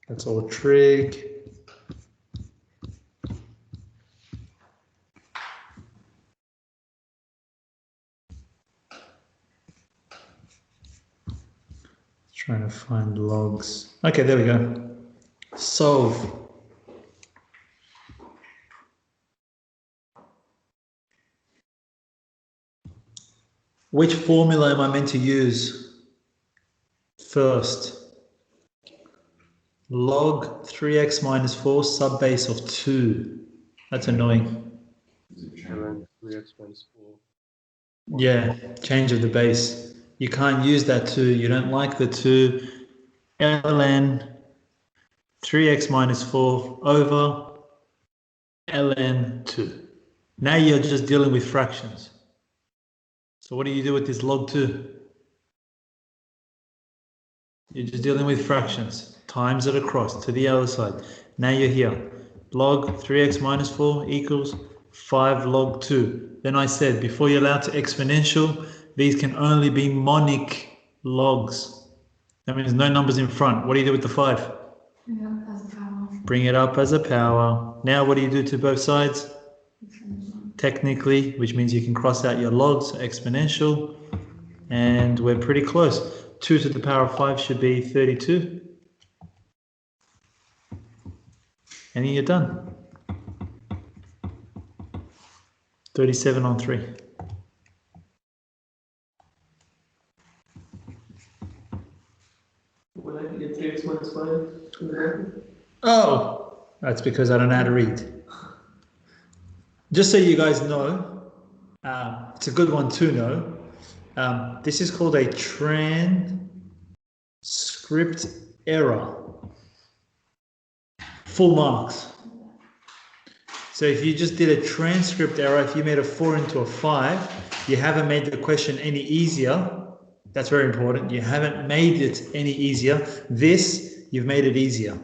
That's all trig. Trying to find logs. Okay, there we go. Solve. Which formula am I meant to use first? Log 3x minus 4 subbase of 2. That's annoying. ln 3x minus 4. Yeah, change of the base. You can't use that 2. You don't like the 2. ln 3x minus 4 over ln 2. Now you're just dealing with fractions. So what do you do with this log 2? You're just dealing with fractions. Times it across to the other side. Now you're here. Log 3x minus 4 equals 5 log 2. Then I said, before you're allowed to exponential, these can only be monic logs. That means no numbers in front. What do you do with the 5? Bring it up as a power. Now what do you do to both sides? Technically, which means you can cross out your logs, exponential, and we're pretty close. 2 to the power of 5 should be 32. And then you're done. 37 on 3. Will I get 3x minus 5? Oh, that's because I don't know how to read. Just so you guys know, it's a good one to know. This is called a transcript error. Full marks. So if you just did a transcript error, if you made a 4 into a 5, you haven't made the question any easier. That's very important. You haven't made it any easier. This, you've made it easier.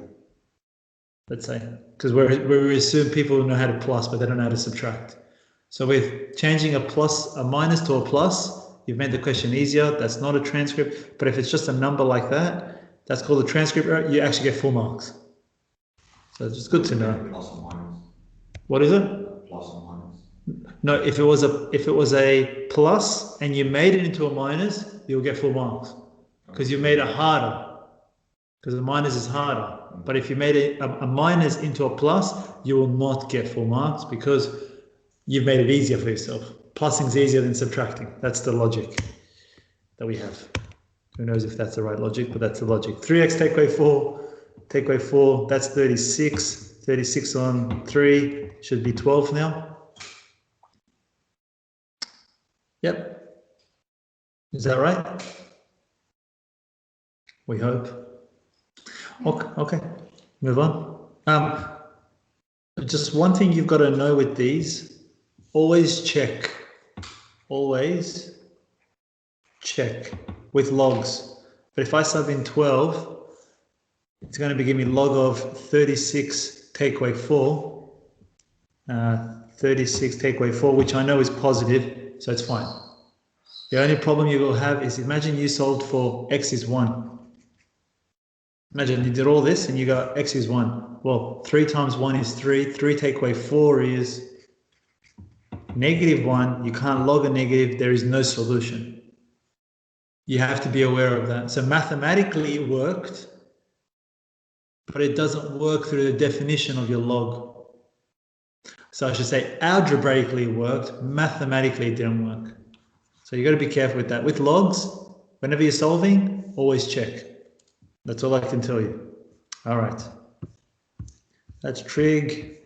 Let's say, because we assume people know how to plus, but they don't know how to subtract. So with changing a minus to a plus, you've made the question easier. That's not a transcript, but if it's just a number like that, that's called a transcript error. You actually get full marks. So it's just good to know. Plus and minus. What is it? Plus and minus. No, if it was a plus and you made it into a minus, you'll get full marks because you made it harder. Because the minus is harder. But if you made a minus into a plus, you will not get full marks because you've made it easier for yourself. Plussing is easier than subtracting. That's the logic that we have. Who knows if that's the right logic, but that's the logic. 3x take away 4, that's 36. 36 on 3 should be 12 now. Yep. Is that right? We hope. Okay, move on. Just one thing you've got to know with these, always check with logs. But if I sub in 12, it's going to be giving me log of 36 take away 4, 36 take away 4, which I know is positive, so it's fine. The only problem you will have is, imagine you solved for x is 1. Imagine you did all this and you got x is 1. Well, 3 times 1 is 3. 3 take away 4 is negative 1. You can't log a negative. There is no solution. You have to be aware of that. So mathematically it worked, but it doesn't work through the definition of your log. So I should say algebraically it worked. Mathematically it didn't work. So you got to be careful with that. With logs, whenever you're solving, always check. That's all I can tell you. All right. That's trig.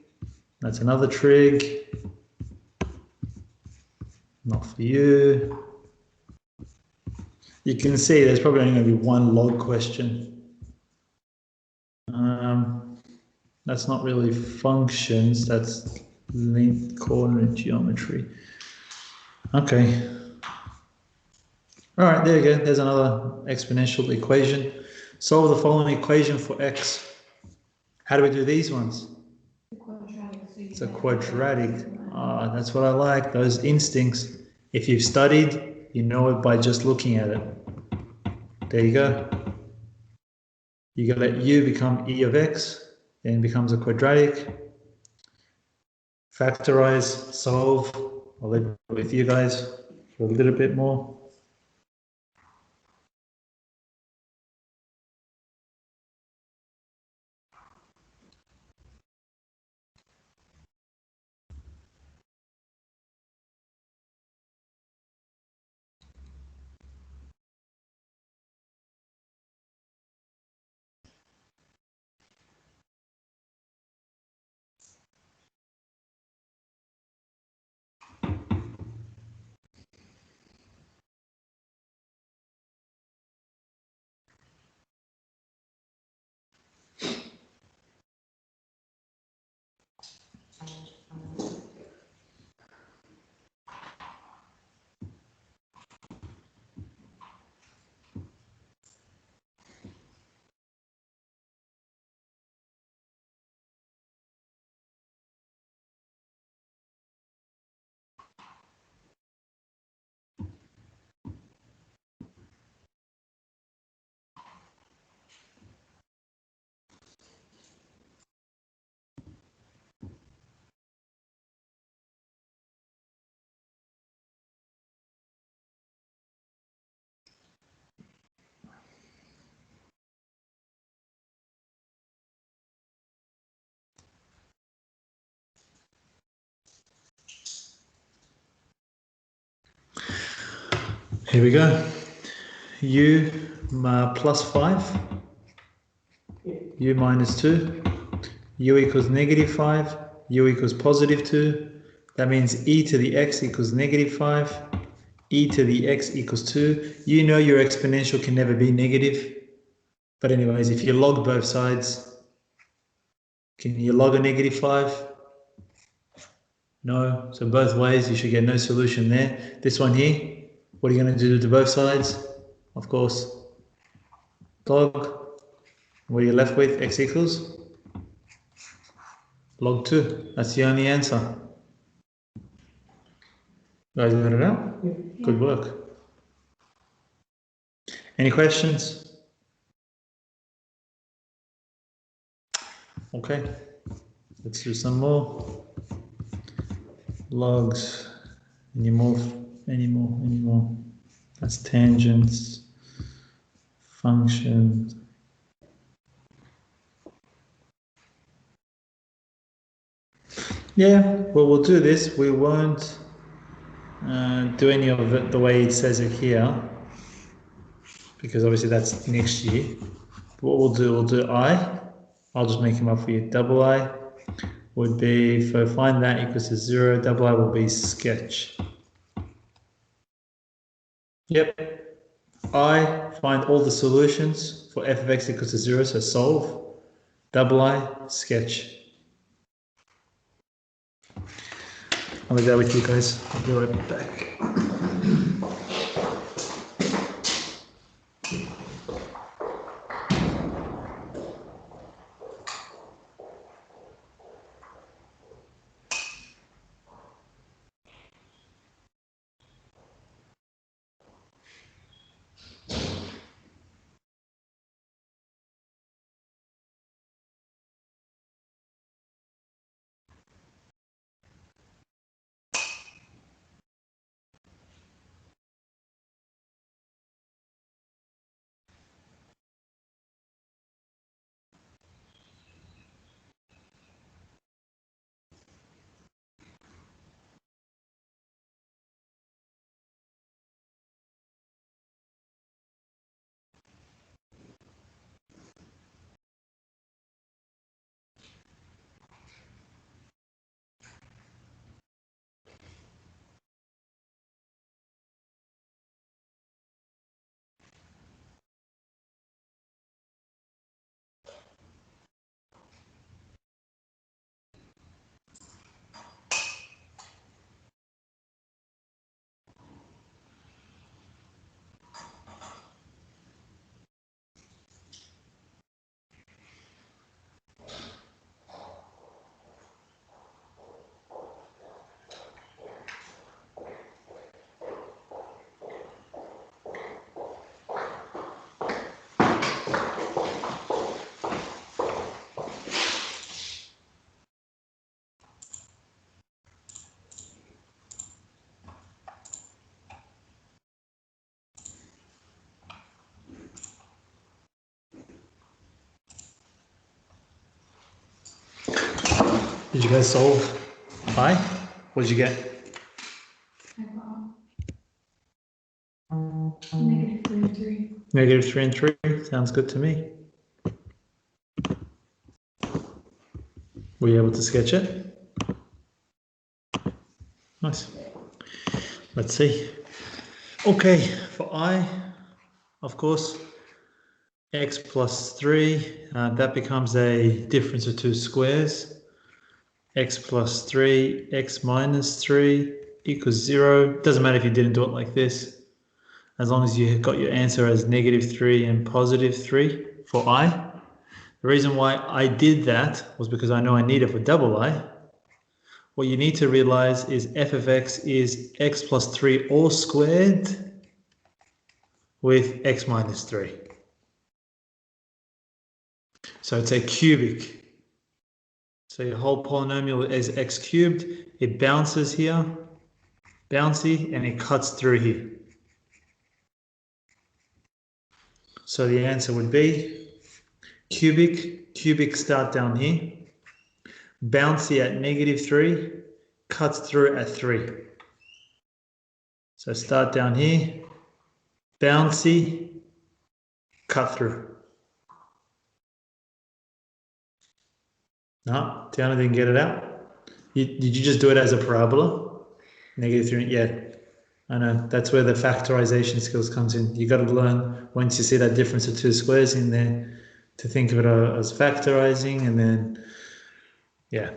That's another trig. Not for you. You can see there's probably only going to be one log question. That's not really functions. That's linked coordinate geometry. Okay. All right, there you go. There's another exponential equation. Solve the following equation for x. How do we do these ones? It's a quadratic. That's what I like, those instincts. If you've studied, you know it by just looking at it. There you go. You can let u become e of x, then becomes a quadratic. Factorize, solve. I'll leave it with you guys for a little bit more. Here we go. U plus 5, u minus 2, u equals negative 5, u equals positive 2. That means e to the x equals negative 5, e to the x equals 2. You know your exponential can never be negative. But anyways, if you log both sides, can you log a negative 5? No. So both ways, you should get no solution there. This one here, what are you going to do to both sides? Of course, log. What are you left with? X equals log 2. That's the only answer. Guys, got it out? Yeah. Good work. Any questions? Okay, let's do some more. Logs, any more. That's tangents, functions. Yeah, well, we'll do this. We won't do any of it the way it says it here, because obviously that's next year. What we'll do I. I'll just make them up for you. Double I would be, for find that equals to 0, double I will be sketch. Yep. I find all the solutions for f of x equals to 0, so solve. Double I, sketch. I'll leave that with you guys. I'll be right back. Did you guys solve I? What did you get? I got -3 and 3. -3 and 3. Sounds good to me. Were you able to sketch it? Nice. Let's see. Okay, for I, of course, x plus 3, that becomes a difference of two squares. X plus 3, x minus 3 equals 0. Doesn't matter if you didn't do it like this, as long as you got your answer as -3 and +3 for I. The reason why I did that was because I know I need it for double I. What you need to realize is f of x is x plus 3 all squared with x minus 3. So it's a cubic. So your whole polynomial is x cubed. It bounces here, bouncy, and it cuts through here. So the answer would be cubic start down here, bouncy at -3, cuts through at 3. So start down here, bouncy, cut through. No, Tiana didn't get it out. Did you just do it as a parabola? -3, yeah. I know, that's where the factorization skills comes in. You got to learn, once you see that difference of two squares in there, to think of it as factorizing, and then, yeah.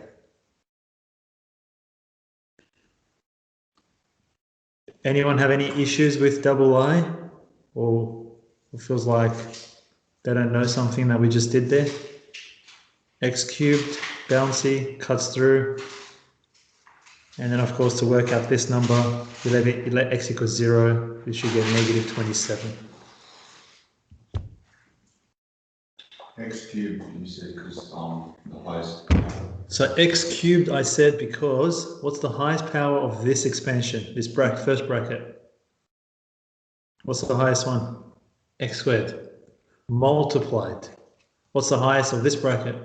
Anyone have any issues with double I? Or it feels like they don't know something that we just did there? X cubed, bouncy, cuts through. And then, of course, to work out this number, you let x equals 0, you should get -27. X cubed, you said, because the highest. So x cubed, I said, because what's the highest power of this expansion, this bracket, first bracket? What's the highest one? X squared. Multiplied. What's the highest of this bracket?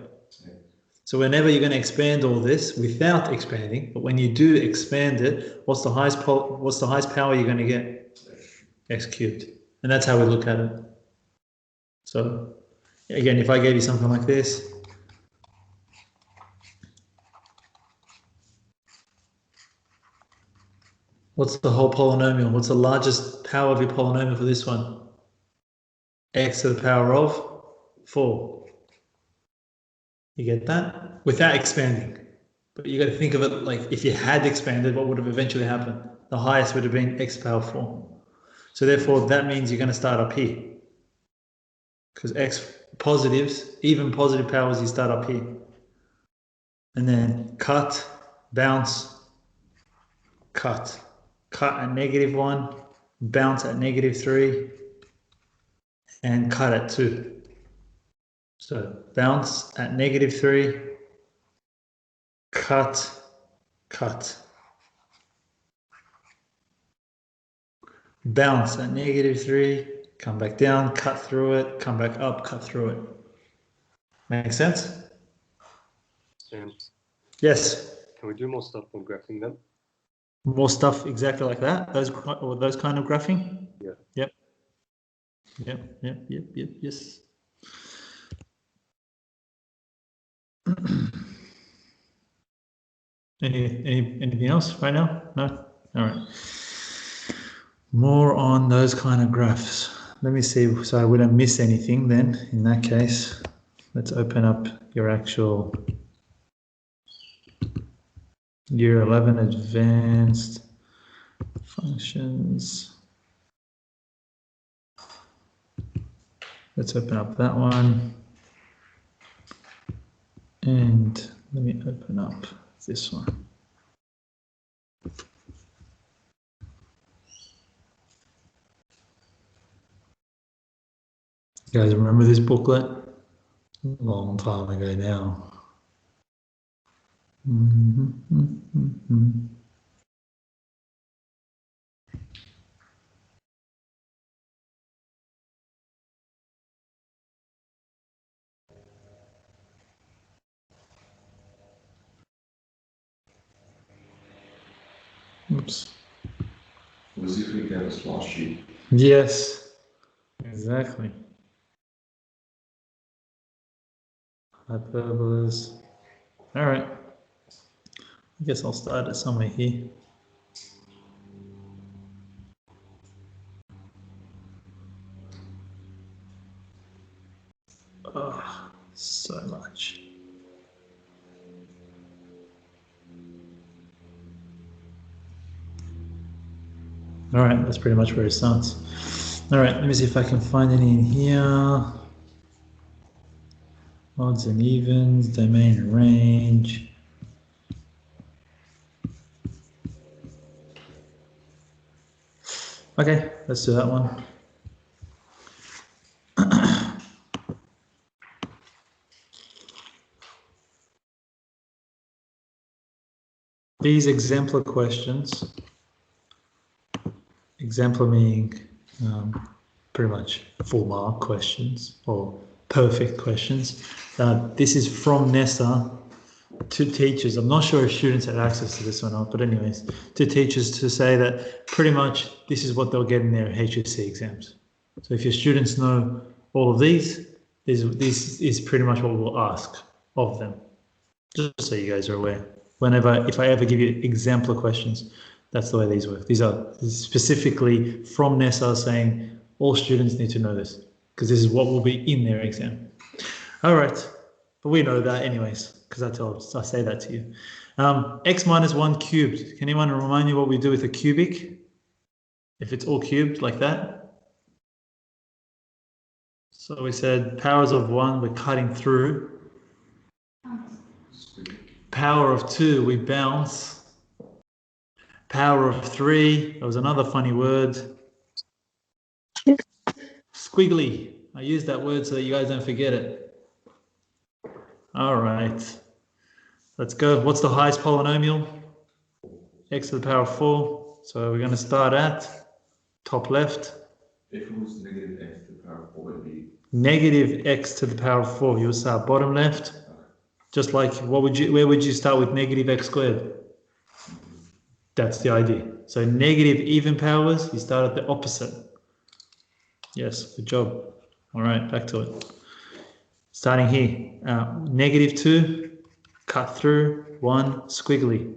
So whenever you're going to expand all this without expanding, but when you do expand it, what's the highest power you're going to get? X cubed. And that's how we look at it. So again, if I gave you something like this, what's the whole polynomial? What's the largest power of your polynomial for this one? X to the power of 4. You get that? Without expanding. But you got to think of it like if you had expanded, what would have eventually happened? The highest would have been x power 4. So therefore, that means you're going to start up here. Because x positives, even positive powers, you start up here. And then cut, bounce, cut. Cut at -1, bounce at -3, and cut at 2. So bounce at -3, cut, cut. Bounce at -3, come back down, cut through it, come back up, cut through it. Make sense? James, Yes. can we do more stuff on graphing them? More stuff exactly like that? Those kind of graphing? Yeah. Yep. Yes. Anything else right now? No? All right. More on those kind of graphs. Let me see, so we don't miss anything then, in that case. Let's open up your actual Year 11 Advanced Functions. Let's open up that one. And let me open up this one. You guys remember this booklet? A long time ago now. Oops. Was if we gave us last sheet. Yes, exactly. Hyperbolas. All right. I guess I'll start it somewhere here. Oh, so much. All right, that's pretty much where it starts. All right, let me see if I can find any in here. Odds and evens, domain and range. Okay, let's do that one. These exemplar questions, exemplar meaning pretty much full mark questions or perfect questions. This is from NESA to teachers. I'm not sure if students had access to this or not, but anyways, to teachers to say that pretty much this is what they'll get in their HSC exams. So if your students know all of these, this is pretty much what we'll ask of them. Just so you guys are aware. If I ever give you exemplar questions, that's the way these work. These are specifically from NESA saying all students need to know this because this is what will be in their exam. All right, but we know that anyways because I say that to you. X minus 1 cubed. Can anyone remind me what we do with a cubic? If it's all cubed like that? So we said powers of 1, we're cutting through. Power of 2, we bounce. Power of 3, that was another funny word. Squiggly. I use that word so that you guys don't forget it. All right. Let's go. What's the highest polynomial? X to the power of 4. So we're going to start at top left. If it was negative x to the power of 4, it would be Negative x to the power of 4. You'll start bottom left. Just like where would you start with negative x squared? That's the idea. So negative even powers, you start at the opposite. Yes, good job. All right, back to it. Starting here, negative 2, cut through, 1, squiggly.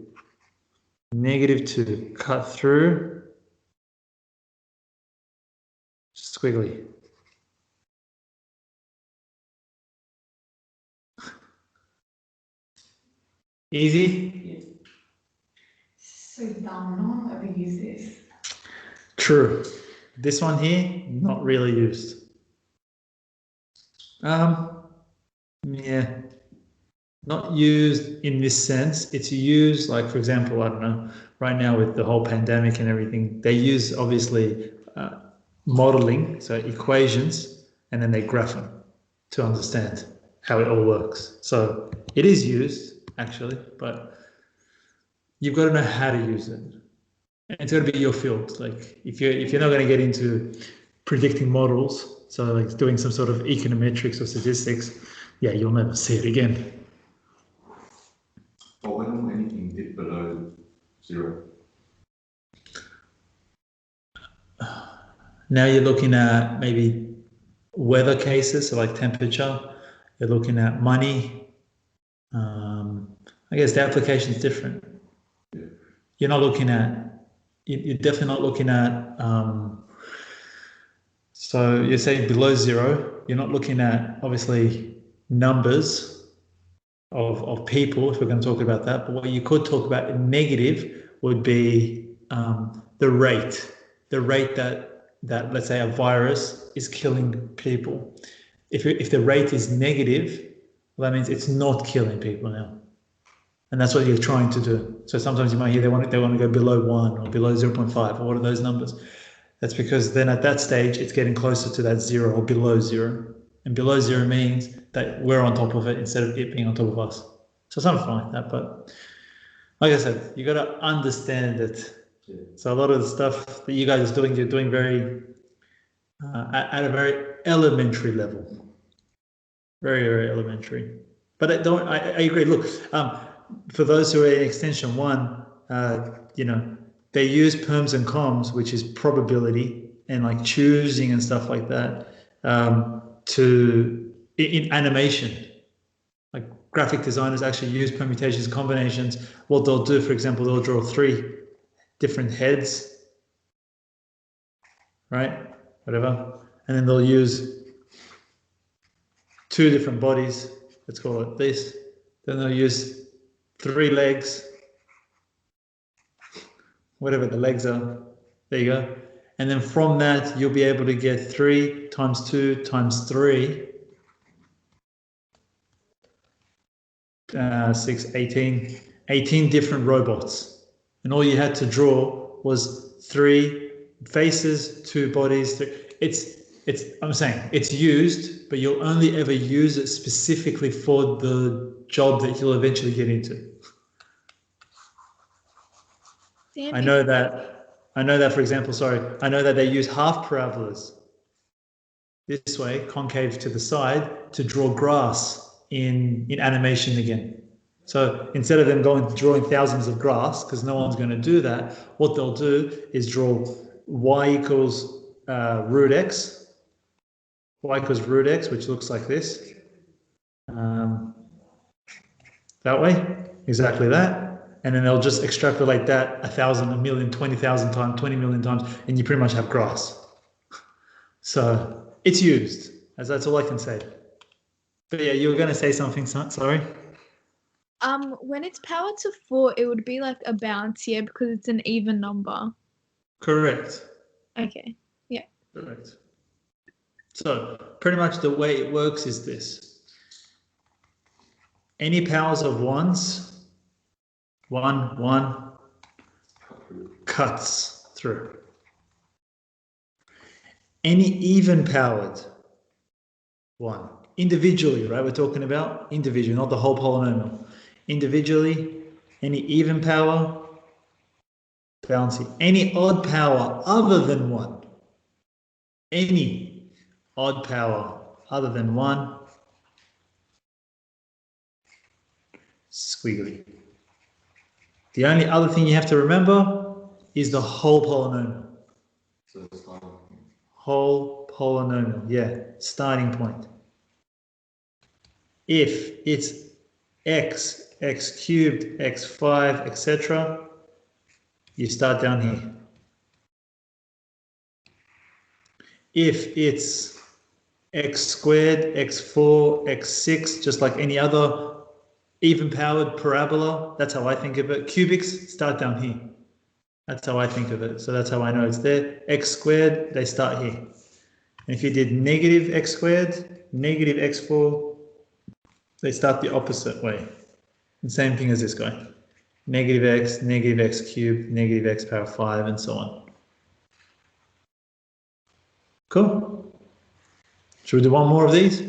Negative 2, cut through, squiggly. Easy? So dumb. No one will ever use this. True. This one here, not really used. Yeah, not used in this sense. It's used, like, for example, I don't know, right now with the whole pandemic and everything, they use obviously modeling, so equations, and then they graph them to understand how it all works. So it is used actually, but you've got to know how to use it. And it's got to be your field. Like if you're not going to get into predicting models, so like doing some sort of econometrics or statistics, yeah, you'll never see it again. But when will anything dip below 0? Now you're looking at maybe weather cases, so like temperature. You're looking at money. I guess the application is different. Yeah. You're not looking at. You're definitely not looking at. So you're saying below 0. You're not looking at obviously numbers of people, if we're going to talk about that. But what you could talk about in negative would be the rate that let's say a virus is killing people. If the rate is negative, well, that means it's not killing people now. And that's what you're trying to do. So sometimes you might hear they want to go below 1 or below 0.5 or what are those numbers? That's because then at that stage, it's getting closer to that 0 or below 0. And below 0 means that we're on top of it instead of it being on top of us. So something like that. But like I said, you got to understand it. Yeah. So a lot of the stuff that you guys are doing, you're doing very at a very elementary level. Very, very elementary. But I agree. Look, for those who are in extension 1, they use perms and coms, which is probability and like choosing and stuff like that, in animation. Like graphic designers actually use permutations, combinations. What they'll do, for example, they'll draw 3 different heads, right? Whatever. And then they'll use 2 different bodies. Let's call it this. Then they'll use 3 legs, whatever the legs are. There you go. And then from that, you'll be able to get 3 times 2 times 3. 6, 18 different robots. And all you had to draw was 3 faces, 2 bodies. I'm saying it's used, but you'll only ever use it specifically for the job that you'll eventually get into. I know that, for example, I know that they use half parabolas this way, concave to the side, to draw grass in animation again. So instead of them drawing thousands of grass, because no one's going to do that, what they'll do is draw y equals root x, which looks like this. That way, exactly that. And then they'll just extrapolate that 1,000, 1,000,000, 20,000 times, 20 million times, and you pretty much have grass. So it's used, as that's all I can say. But yeah, you were going to say something, sorry? When it's power to 4, it would be like a bounce here because it's an even number. Correct. Okay, yeah. Correct. So pretty much the way it works is this. Any powers of 1s, 1, 1, cuts through. Any even powered 1, individually, right? We're talking about individually, not the whole polynomial. Individually, any even power, bouncy. Any odd power other than 1. Any odd power other than 1, squiggly. The only other thing you have to remember is the whole polynomial. So it's like, Whole polynomial, yeah, starting point. If it's x, x cubed, x5, etc., you start down here. If it's x squared, x4, x6, just like any other even-powered parabola, that's how I think of it. Cubics start down here. That's how I think of it. So that's how I know it's there. X squared, they start here. And if you did negative x squared, negative x4, they start the opposite way. The same thing as this guy. Negative x cubed, negative x power 5, and so on. Cool. Should we do one more of these?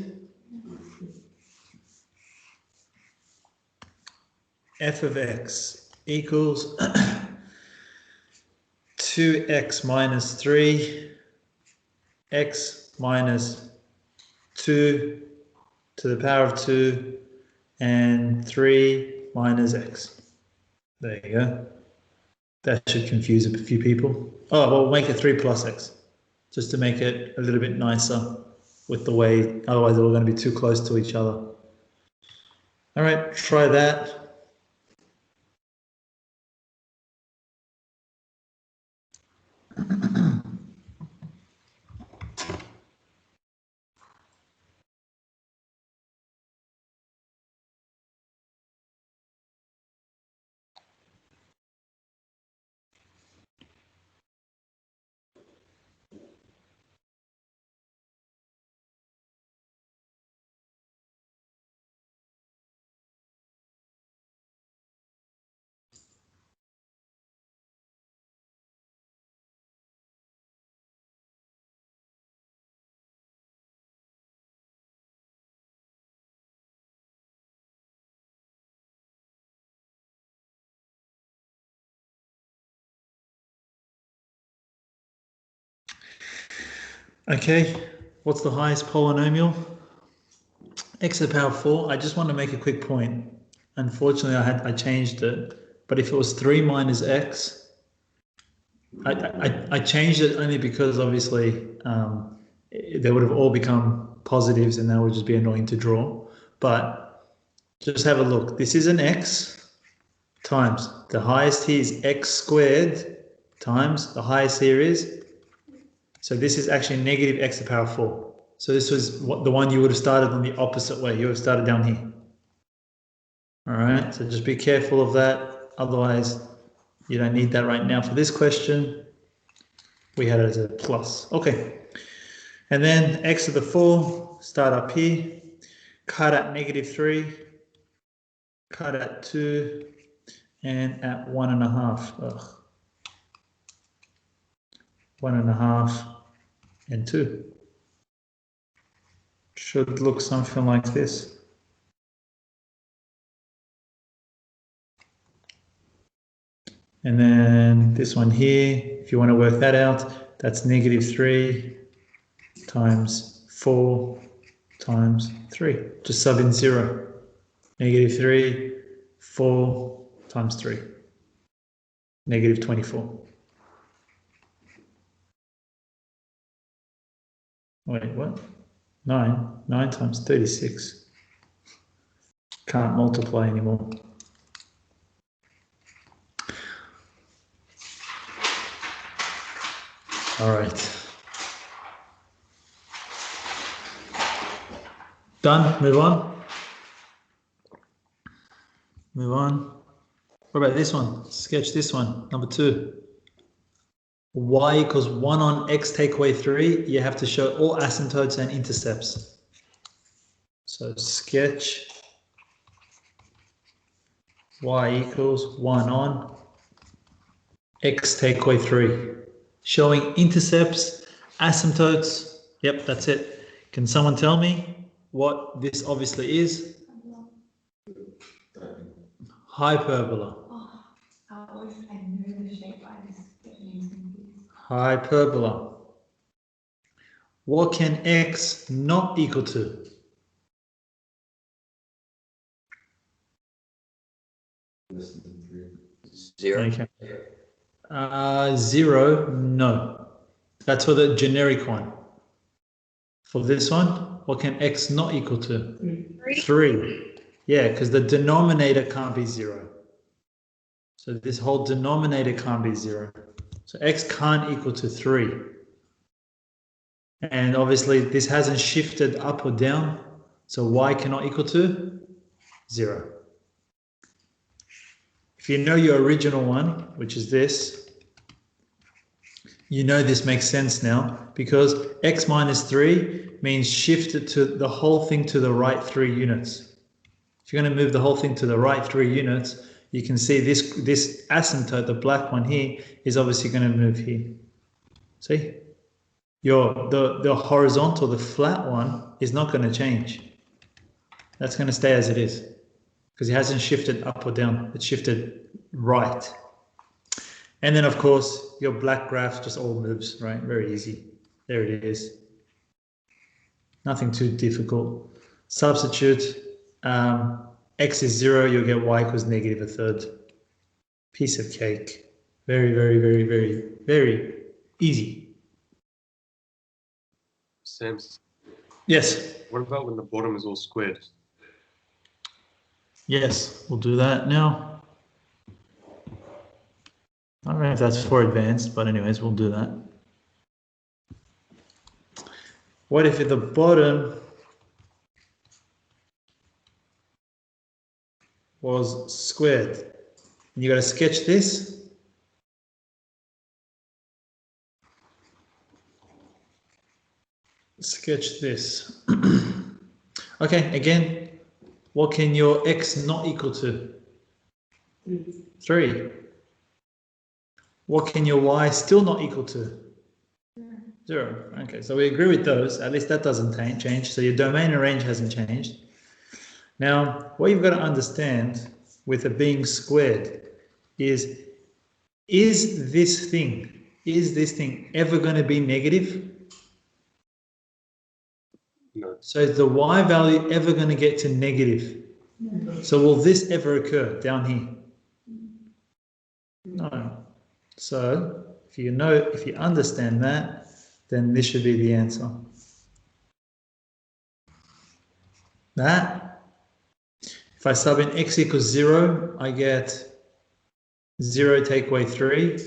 F of x equals 2x minus 3, x minus 2 to the power of 2, and 3 minus x. There you go. That should confuse a few people. Oh, well, we'll make it 3 plus x, just to make it a little bit nicer with the way, otherwise we're going to be too close to each other. All right, try that. Okay, what's the highest polynomial? X to the power of 4. I just want to make a quick point. Unfortunately, I changed it. But if it was 3 minus x, I changed it only because obviously they would have all become positives and that would just be annoying to draw. But just have a look. This is an x times the highest here is x squared times the highest here is. So this is actually negative x to the power 4. So this was the one you would have started on the opposite way. You would have started down here. All right, so just be careful of that. Otherwise, you don't need that right now. For this question, we had it as a plus. Okay, and then x to the 4, start up here, cut at -3, cut at 2, and at 1.5. Ugh. 1.5 and 2. Should look something like this. And then this one here, if you want to work that out, that's -3 times 4 times 3. Just sub in 0. -3, 4 times 3. -24. Wait, what? 9. 9 times 36. Can't multiply anymore. All right. Done. Move on. Move on. What about this one? Sketch this one. Number 2. Y equals 1 on x take away 3. You have to show all asymptotes and intercepts. So sketch y equals 1 on x take away 3. Showing intercepts, asymptotes. Yep, that's it. Can someone tell me what this obviously is? Hyperbola. Oh, I know the shape. I just get confused. Hyperbola. What can x not equal to? Less than 3. 0. Okay. 0, no. That's for the generic one. For this one, what can x not equal to? 3. Yeah, because the denominator can't be 0. So this whole denominator can't be 0. So x can't equal to 3. And obviously this hasn't shifted up or down. So y cannot equal to 0. If you know your original one, which is this, you know this makes sense now because x minus 3 means shift it to the whole thing to the right 3 units. If you're going to move the whole thing to the right 3 units, you can see this asymptote, the black one here, is obviously going to move here. See? The horizontal, the flat one, is not going to change. That's going to stay as it is because it hasn't shifted up or down. It's shifted right. And then, of course, your black graph just all moves, right? Very easy. There it is. Nothing too difficult. Substitute. X is 0, you'll get y equals -1/3. Piece of cake. Very, very, very, very, very easy. Sam, Yes. what about when the bottom is all squared? Yes, we'll do that now. I don't know if that's for advanced, but anyways, we'll do that. What if at the bottom was squared? And you got to sketch this. Sketch this. Okay, again, what can your x not equal to? 3. What can your y still not equal to? 0. Okay, so we agree with those. At least that doesn't change. So your domain and range hasn't changed. Now, what you've got to understand with it being squared is this thing ever going to be negative? No. So is the y value ever going to get to negative? No. So will this ever occur down here? No. So If you understand that, then this should be the answer. That, if I sub in x equals 0, I get 0 take away 3,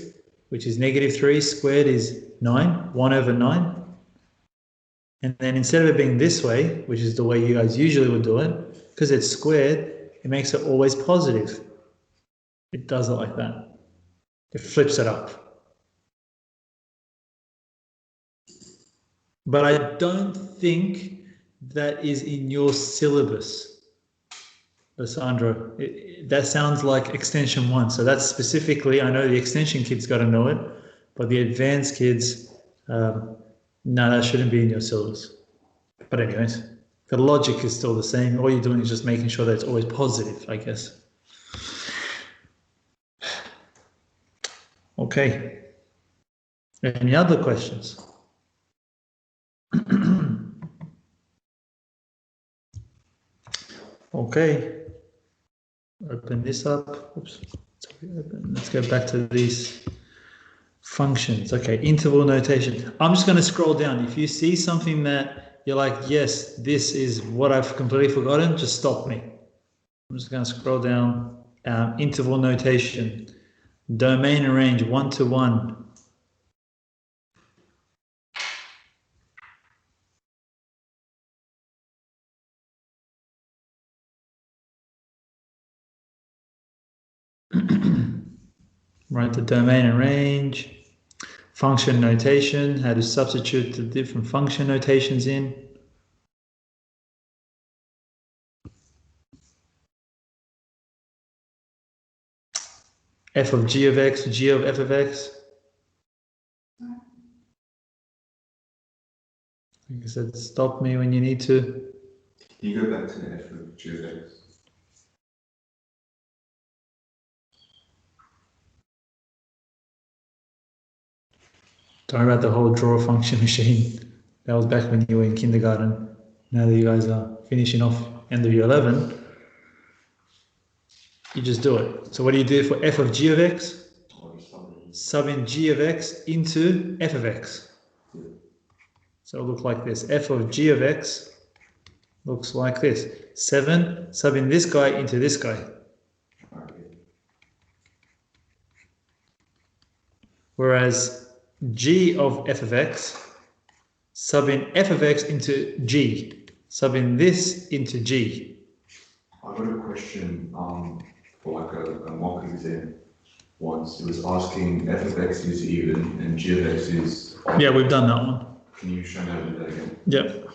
which is -3 squared is 9, 1 over 9. And then instead of it being this way, which is the way you guys usually would do it, because it's squared, it makes it always positive. It does it like that. It flips it up. But I don't think that is in your syllabus, Alessandro. That sounds like extension 1. So that's specifically, I know the extension kids got to know it, but the advanced kids, no, that shouldn't be in your syllabus. But anyways, the logic is still the same. All you're doing is just making sure that it's always positive, I guess. Okay. Any other questions? Okay. Open this up. Oops. Let's go back to these functions. Okay, interval notation. I'm just going to scroll down. If you see something that you're like, yes, this is what I've completely forgotten, just stop me. I'm just going to scroll down. Interval notation. Domain and range 1 to 1. Right, the domain and range. Function notation, how to substitute the different function notations in. F of g of x, g of f of x. Like I said, stop me when you need to. You go back to the f of g of x. Don't worry about the whole draw function machine. That was back when you were in kindergarten. Now that you guys are finishing off end of year 11, you just do it. So what do you do for f of g of x? Sub in g of x into f of x. So it'll look like this. F of g of x looks like this. 7, sub in this guy into this guy. Whereas g of f of x, sub in f of x into g. Sub in this into g. I got a question for like a mock exam once. It was asking f of x is even and g of x is odd. Yeah, we've done that one. Can you show me how to do that again? Yep.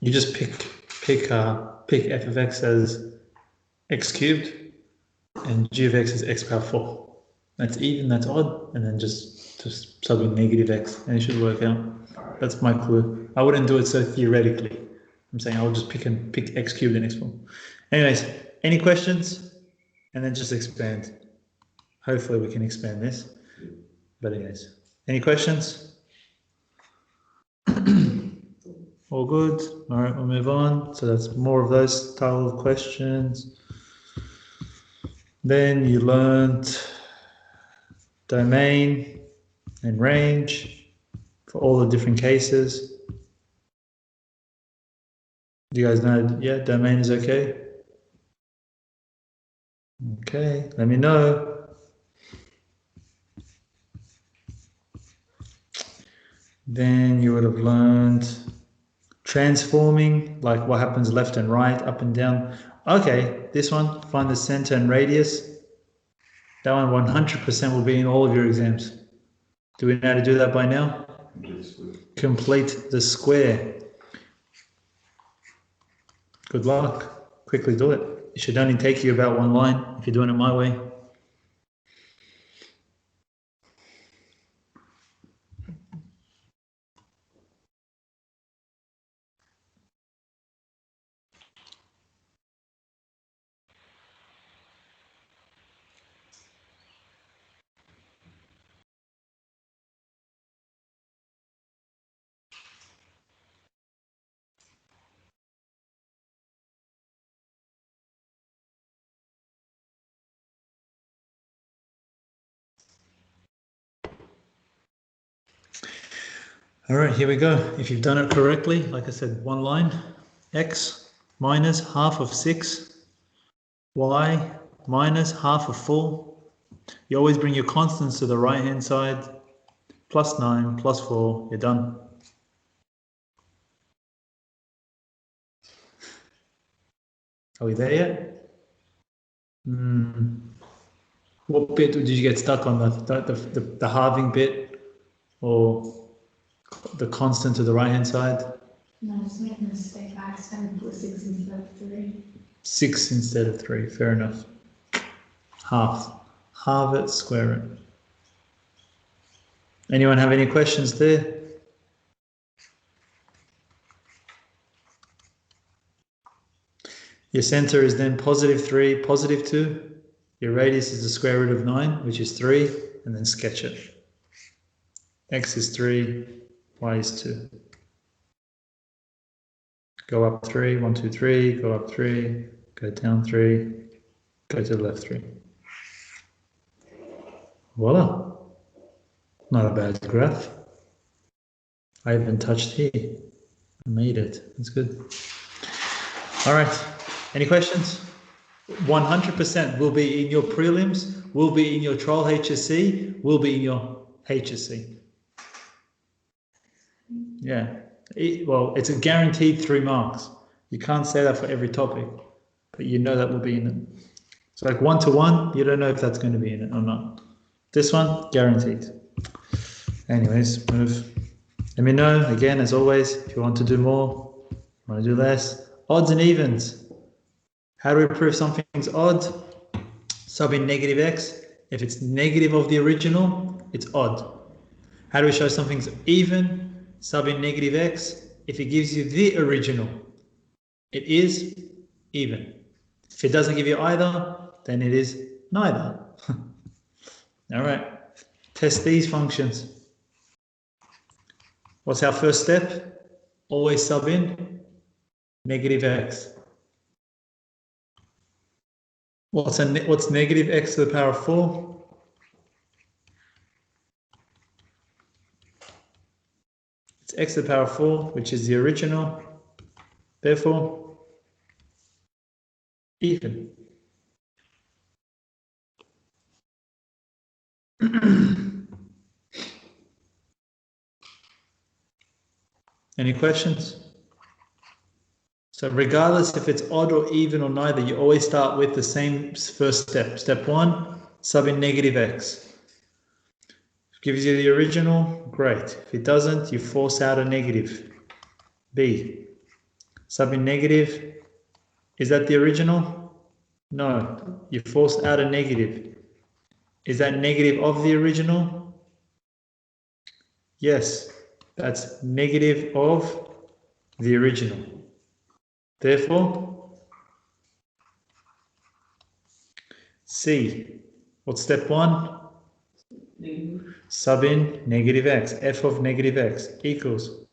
You just pick f of x as x cubed and g of x is x power 4. That's even, that's odd, and then just sub in negative x and it should work out. That's my clue. I wouldn't do it so theoretically. I'm saying I'll just pick x cubed and x 4. Anyways, any questions? And then just expand. Hopefully we can expand this. But anyways, any questions? All good. All right, we'll move on. So that's more of those style of questions. Then you learned domain and range for all the different cases. Do you guys know? Yeah, domain is okay. Okay, let me know. Then you would have learned transforming, like what happens left and right, up and down. Okay, this one, find the center and radius. That one 100% will be in all of your exams. Do we know how to do that by now? Complete the square. Good luck. Quickly do it. It should only take you about one line if you're doing it my way. All right, here we go. If you've done it correctly, like I said, one line, x minus half of 6, y minus half of 4. You always bring your constants to the right-hand side, plus 9, plus 4, you're done. Are we there yet? What bit did you get stuck on? The halving bit or the constant to the right-hand side? No, I just made a mistake. I accidentally put 6 instead of 3. 6 instead of 3, fair enough. Half. Halve it, square it. Anyone have any questions there? Your center is then positive 3, positive 2. Your radius is the square root of 9, which is 3, and then sketch it. X is 3, y is 2. Go up 3, 1, 2, 3, go up 3, go down 3, go to the left 3. Voila. Not a bad graph. I haven't touched here. I made it. That's good. All right. Any questions? 100% will be in your prelims, will be in your trial HSC, will be in your HSC. Yeah. Well, it's a guaranteed 3 marks. You can't say that for every topic, but you know that will be in it. So like 1-to-1, you don't know if that's going to be in it or not. This one, guaranteed. Anyways, move. Let me know, again, as always, if you want to do more, want to do less. Odds and evens. How do we prove something's odd? Sub in negative x. If it's negative of the original, it's odd. How do we show something's even? Sub in negative x. If it gives you the original, it is even. If it doesn't give you either, then it is neither. All right, test these functions. What's our first step? Always sub in negative x. What's negative x to the power of 4? It's x to the power of 4, which is the original. Therefore, even. Any questions? So regardless if it's odd or even or neither, you always start with the same first step. Step 1, sub in negative x. If it gives you the original, great. If it doesn't, you force out a negative. B, sub in negative. Is that the original? No, you force out a negative. Is that negative of the original? Yes, that's negative of the original. Therefore, C, what's step 1? Sub in negative x, f of negative x equals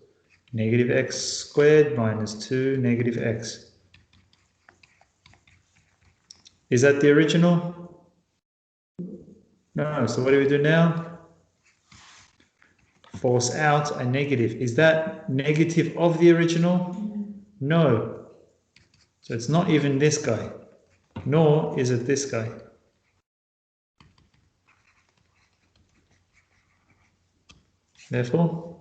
negative x squared minus 2 negative x. Is that the original? No, so what do we do now? Force out a negative. Is that negative of the original? No. So it's not even this guy, nor is it this guy. Therefore,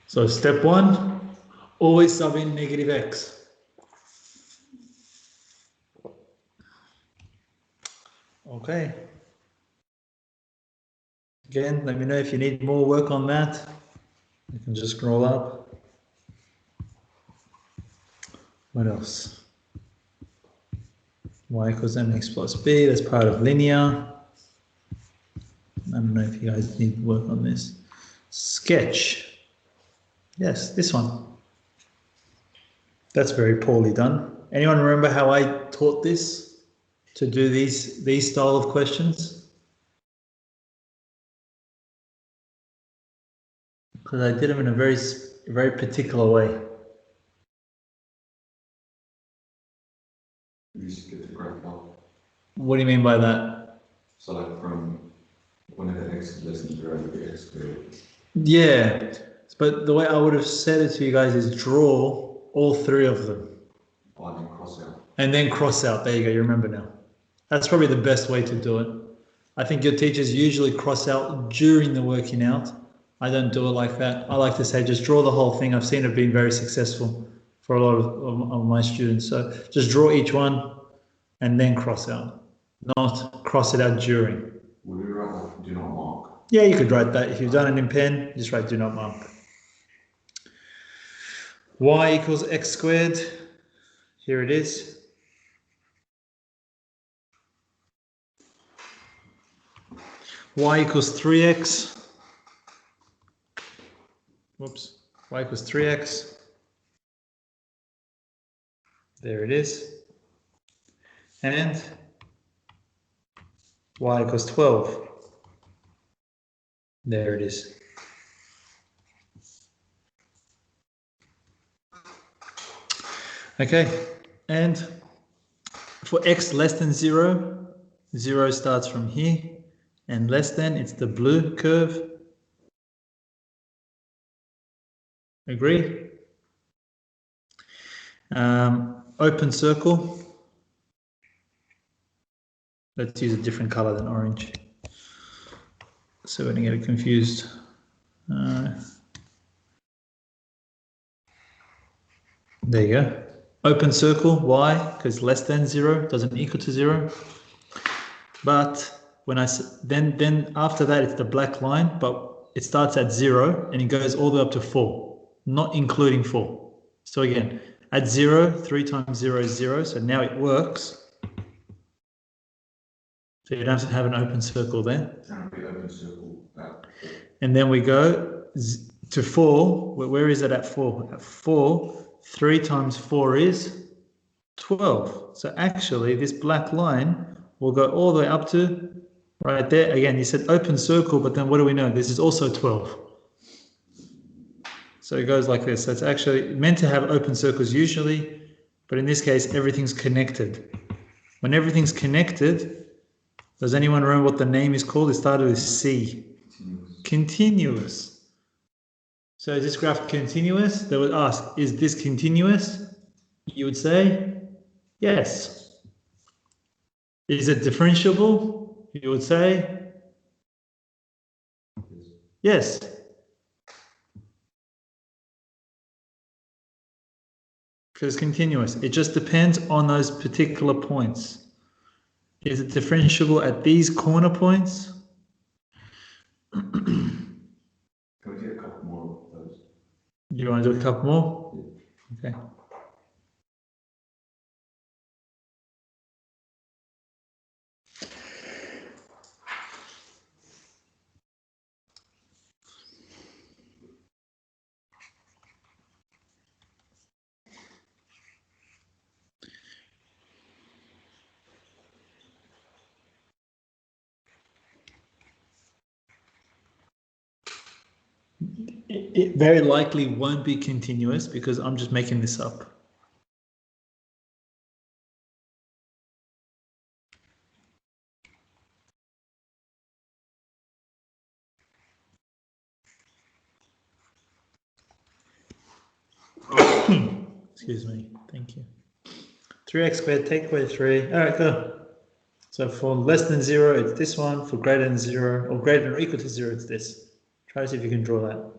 so step 1, always sub in negative x. Okay. Again, let me know if you need more work on that. You can just scroll up. What else? Y equals mx plus b, that's part of linear. I don't know if you guys need work on this. Sketch. Yes, this one. That's very poorly done. Anyone remember how I taught this to do these style of questions? Because I did them in a very particular way. You just get the graph out. What do you mean by that? So like from whenever x is less than 0, it'll be x squared. Yeah, but the way I would have said it to you guys is draw all three of them Oh, and then cross out. and then cross out. There you go. You remember now. That's probably the best way to do it. I think your teachers usually cross out during the working out. I don't do it like that. I like to say just draw the whole thing. I've seen it being very successful for a lot of my students. So just draw each one and then cross out, not cross it out during. Would we write like do not mark? Yeah, you could write that. If you've done it in pen, just write do not mark. Y equals x squared. Here it is. Y equals 3x. Whoops. Y equals 3x. There it is. And y equals 12. There it is. Okay, and for x less than 0, 0 starts from here, and less than, it's the blue curve. Agree? Open circle. Let's use a different color than orange, so we don't get it confused. There you go. Open circle, why? Because less than 0 doesn't equal to 0. But when then after that it's the black line, but it starts at 0 and it goes all the way up to 4, not including 4. So again, at 0, 3 times 0 is 0, so now it works. So you don't have to have an open circle there. And we open circle that. And then we go to 4. Where is it at 4? At 4, 3 times 4 is 12. So actually, this black line will go all the way up to right there. Again, you said open circle, but then what do we know? This is also 12. So it goes like this. So it's actually meant to have open circles usually, but in this case, everything's connected. When everything's connected, does anyone remember what the name is called? It started with C. Continuous. So is this graph continuous? They would ask, is this continuous? You would say, yes. Is it differentiable? You would say, yes. Because it's continuous. It just depends on those particular points. Is it differentiable at these corner points? Can we get a couple more of those? You want to do a couple more? Okay. It very likely won't be continuous because I'm just making this up. Excuse me. Thank you. 3x squared, take away 3. All right, go. So for less than 0, it's this one. For greater than 0, or greater than or equal to 0, it's this. Try to see if you can draw that.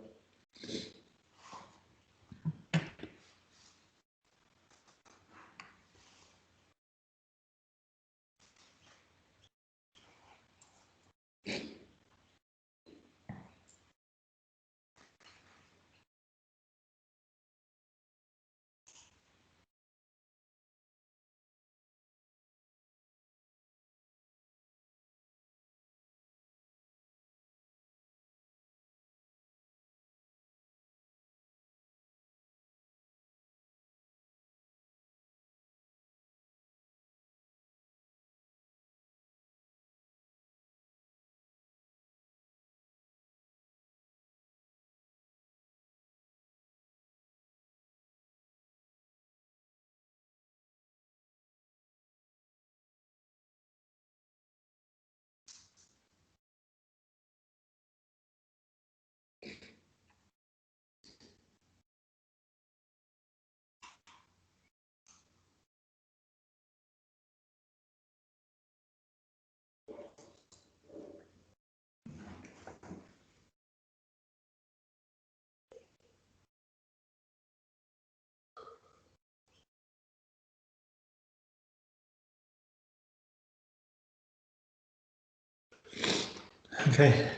Okay.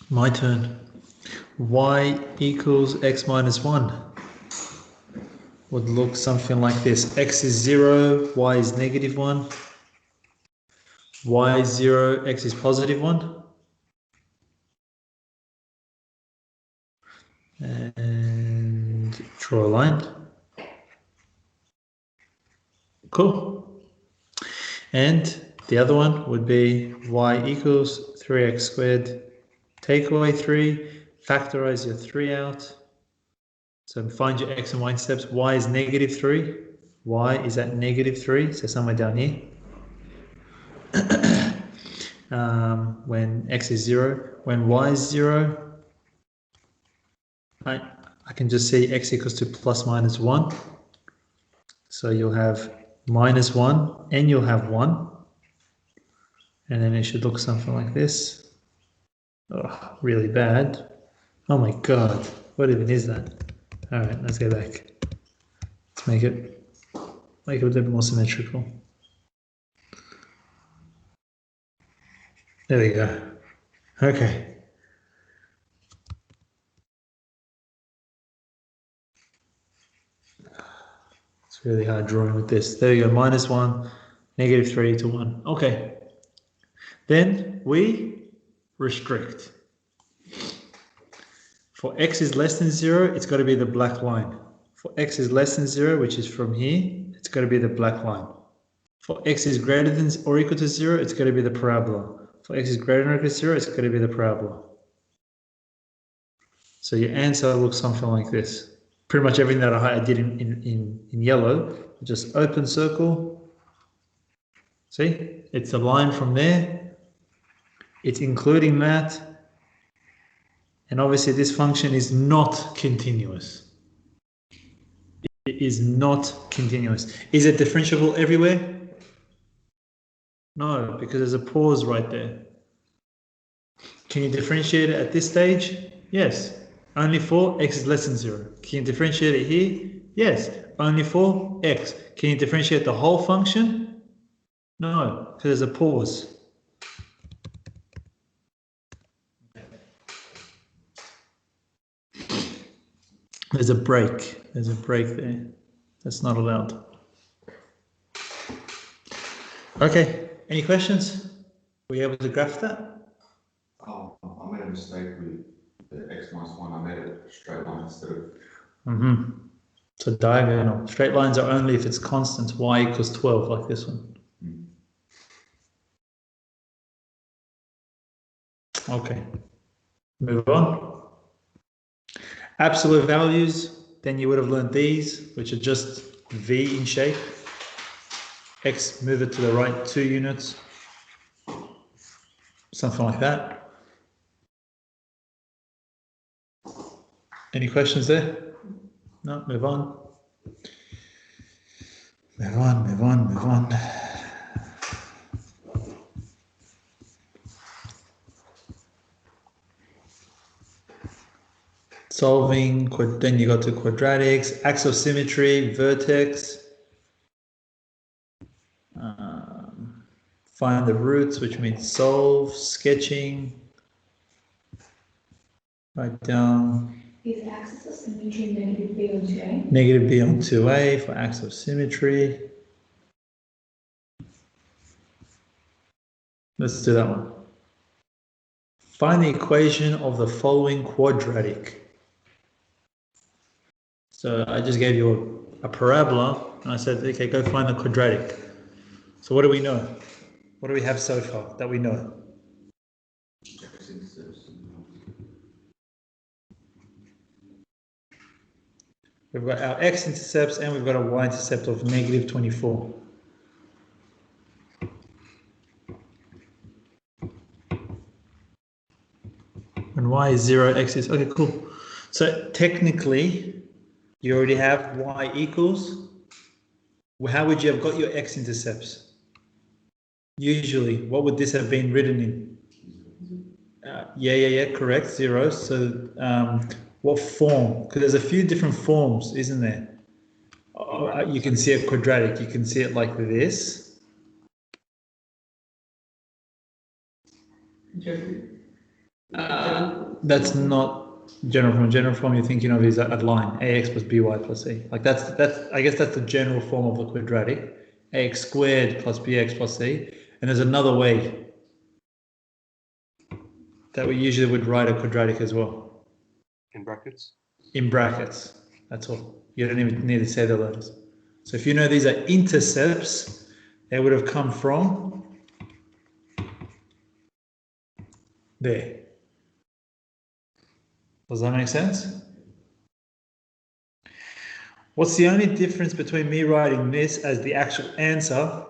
My turn. Y equals x minus 1 would look something like this. X is 0, y is negative 1. Y is 0, x is positive 1. And draw a line. Cool. And the other one would be y equals 3x squared. Take away 3, factorize your 3 out. So find your x and y intercepts. Y is negative 3. Y is at negative 3, so somewhere down here. When x is 0. When y is 0, I can just say x equals to plus minus 1. So you'll have minus 1 and you'll have 1. And then it should look something like this. Oh, really bad. Oh my god, what even is that? Alright, let's go back. Let's make it a little bit more symmetrical. There we go. Okay. It's really hard drawing with this. There we go, minus 1, negative 3 to 1. Okay. Then we restrict. For x is less than 0, it's got to be the black line. For x is less than 0, which is from here, it's got to be the black line. For x is greater than or equal to 0, it's got to be the parabola. For x is greater than or equal to 0, it's got to be the parabola. So your answer looks something like this. Pretty much everything that I did in yellow, just open circle. See, it's a line from there. It's including that. And obviously this function is not continuous. It is not continuous. Is it differentiable everywhere? No, because there's a pause right there. Can you differentiate it at this stage? Yes. Only for x is less than 0. Can you differentiate it here? Yes. Only for x. Can you differentiate the whole function? No, because there's a pause. There's a break. There's a break there. That's not allowed. Okay. Any questions? Were you able to graph that? Oh, I made a mistake with the x minus 1. I made it straight line instead of. So diagonal. Straight lines are only if it's constant. Y equals 12, like this one. Okay. Move on. Absolute values. Then you would have learned these, which are just V in shape. X, move it to the right 2 units. Something like that. Any questions there? No, move on. Move on, move on, move on. Solving, then you got to quadratics, axis of symmetry, vertex. Find the roots, which means solve, sketching. Write down. Is axis of symmetry negative b on 2a? Negative b on 2a for axis of symmetry. Let's do that one. Find the equation of the following quadratic. So I just gave you a parabola and I said, okay, go find the quadratic. So what do we know? What do we have so far that we know? We've got our x-intercepts and we've got a y-intercept of negative 24. When y is 0, x is... Okay, cool. So technically, you already have y equals... How would you have got your x-intercepts? Usually, what would this have been written in? Yeah, correct, 0. So what form? Because there's a few different forms, isn't there? You can see it quadratic. You can see it like this. That's not general form. General form you're thinking of is a line, ax plus by plus c. Like that's I guess that's the general form of the quadratic, ax squared plus bx plus c. And there's another way that we usually would write a quadratic as well. In brackets. In brackets. That's all. You don't even need to say the letters. So if you know these are intercepts, they would have come from there. Does that make sense? What's the only difference between me writing this as the actual answer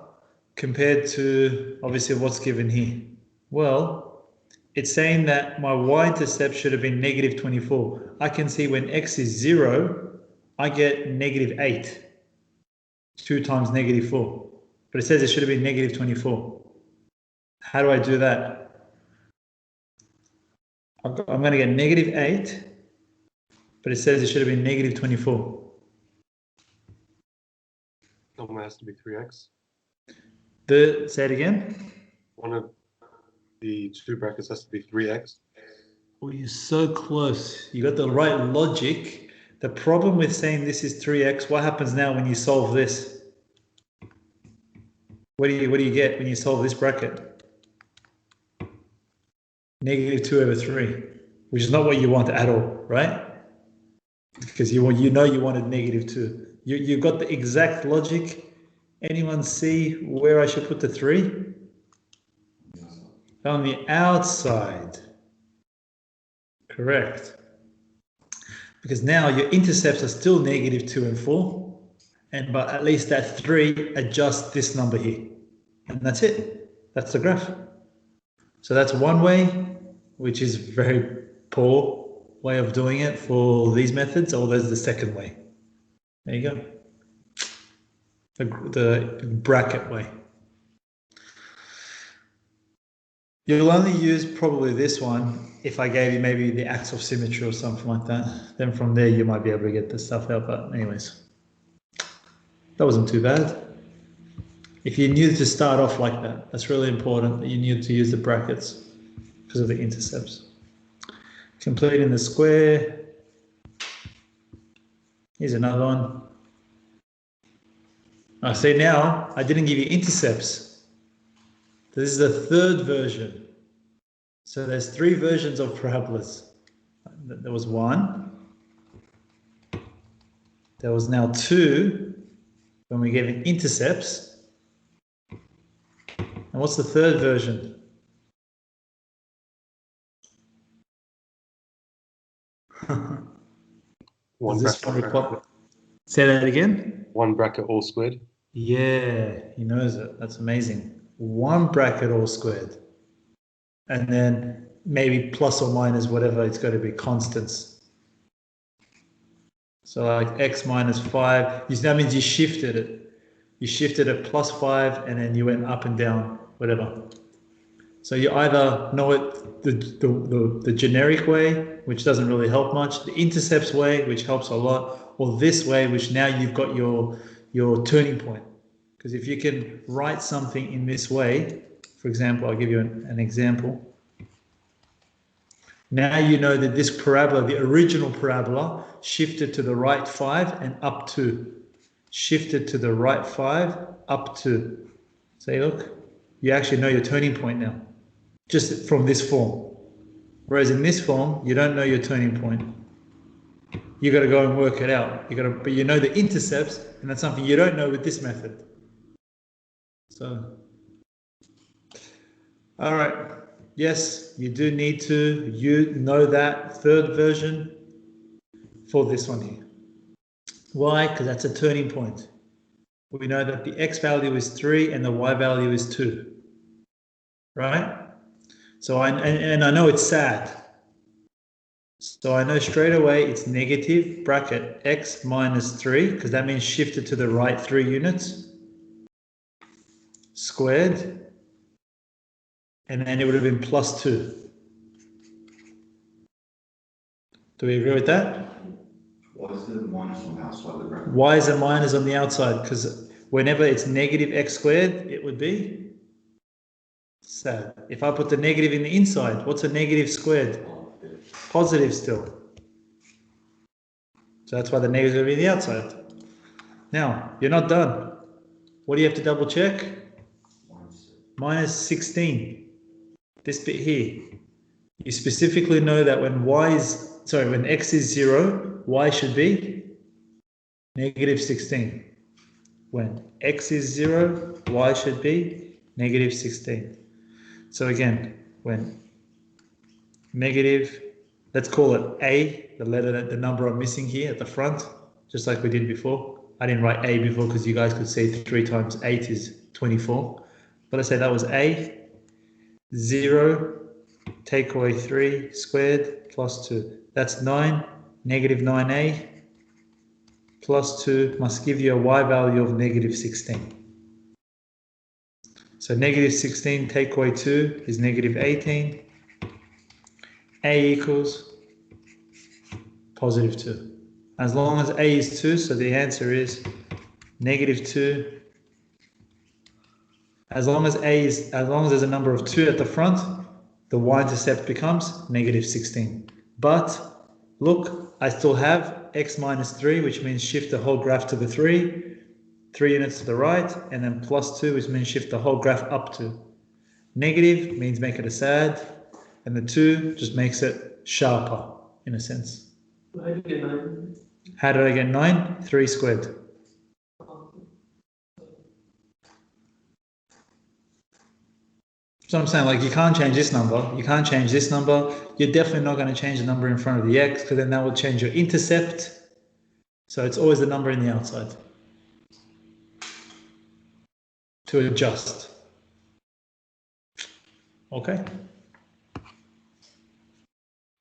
compared to obviously what's given here? Well, it's saying that my y-intercept should have been negative 24. I can see when x is 0, I get negative 8. 2 times negative 4. But it says it should have been negative 24. How do I do that? I'm going to get negative 8, but it says it should have been negative 24. Normally has to be 3x. Say it again. One of the two brackets has to be 3x. Oh, you're so close. You got the right logic. The problem with saying this is 3x, what happens now when you solve this? What do you get when you solve this bracket? Negative 2 over 3, which is not what you want at all, right? Because you know you wanted negative 2. You got the exact logic. Anyone see where I should put the 3? On the outside. Correct. Because now your intercepts are still negative 2 and 4, but at least that 3 adjusts this number here. And that's it. That's the graph. So that's one way, which is very poor way of doing it for these methods, or there's the second way. There you go. The bracket way. You'll only use probably this one if I gave you maybe the axe of symmetry or something like that. Then from there you might be able to get this stuff out. But anyways, that wasn't too bad. If you knew to start off like that, that's really important that you knew to use the brackets because of the intercepts. Completing the square. Here's another one. I see now I didn't give you intercepts. This is the third version. So there's 3 versions of parabolas. There was 1. There was now 2 when we gave it intercepts. And what's the third version? Say that again? One bracket all squared. Yeah, he knows it. That's amazing. 1 bracket all squared. And then maybe plus or minus whatever, it's got to be constants. So like x minus 5, that means you shifted it. You shifted it plus 5 and then you went up and down, whatever. So you either know it the generic way, which doesn't really help much, the intercepts way, which helps a lot, or this way, which now you've got your turning point. Because if you can write something in this way, for example, I'll give you an example. Now you know that this parabola, the original parabola, shifted to the right 5 and up 2. Shifted to the right 5, up 2. Say, look, you actually know your turning point now, just from this form. Whereas in this form, you don't know your turning point. You got to go and work it out. But you know the intercepts, and that's something you don't know with this method. So, all right. Yes, you do need to know that third version for this one here. Why? Because that's a turning point. We know that the x value is 3 and the y value is 2. Right? So I know it's sad. So I know straight away it's negative bracket x minus 3, because that means shifted to the right 3 units, squared, and then it would have been plus 2. Do we agree with that? Why is the minus on the outside of the bracket? Why is a minus on the outside? Because whenever it's negative x squared, it would be Sad. If I put the negative in the inside, what's a negative squared? Positive still. So that's why the negative is in the outside. Now, you're not done. What do you have to double check? Minus 16. This bit here. You specifically know that when when x is 0, y should be negative 16. When x is 0, y should be negative 16. So again, when negative, let's call it a, the number I'm missing here at the front, just like we did before. I didn't write a before because you guys could see 3 times 8 is 24. But let's say that was a, 0, take away 3 squared plus 2. That's 9, negative 9a plus 2 must give you a y value of negative 16. So negative 16 take away 2 is negative 18. A equals positive 2. As long as a is 2, so the answer is negative 2. As long as there's a number of 2 at the front, the y-intercept becomes negative 16. But look, I still have x minus 3, which means shift the whole graph to the 3 units to the right, and then plus 2, which means shift the whole graph up 2. Negative means make it a sad, and the 2 just makes it sharper, in a sense. How did you get 9? How did I get 9? 3 squared. So I'm saying, like, you can't change this number, you can't change this number, you're definitely not going to change the number in front of the x, because then that will change your intercept. So it's always the number in the outside to adjust. Okay?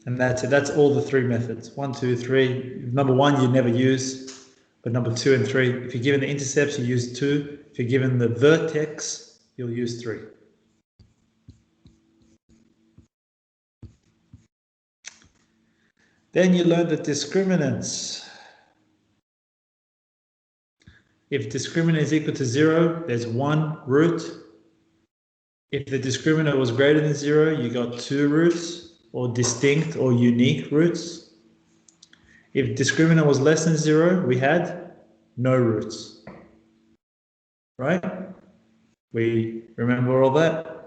And that's it. That's all the 3 methods. 1, 2, 3. Number 1 you never use, but number 2 and 3. If you're given the intercepts, you use 2. If you're given the vertex, you'll use 3. Then you learn the discriminants. If discriminant is equal to 0, there's 1 root. If the discriminant was greater than 0, you got 2 roots, or distinct or unique roots. If discriminant was less than 0, we had no roots. Right? We remember all that?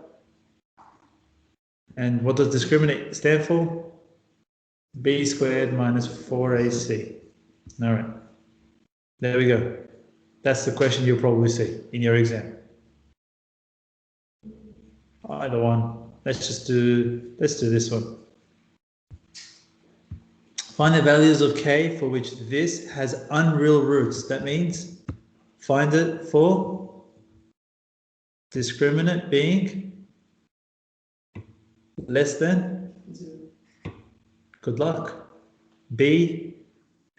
And what does discriminant stand for? B squared minus 4ac. All right. There we go. That's the question you'll probably see in your exam. Either one. Let's do this one. Find the values of k for which this has unreal roots. That means find it for discriminant being less than. Good luck. B,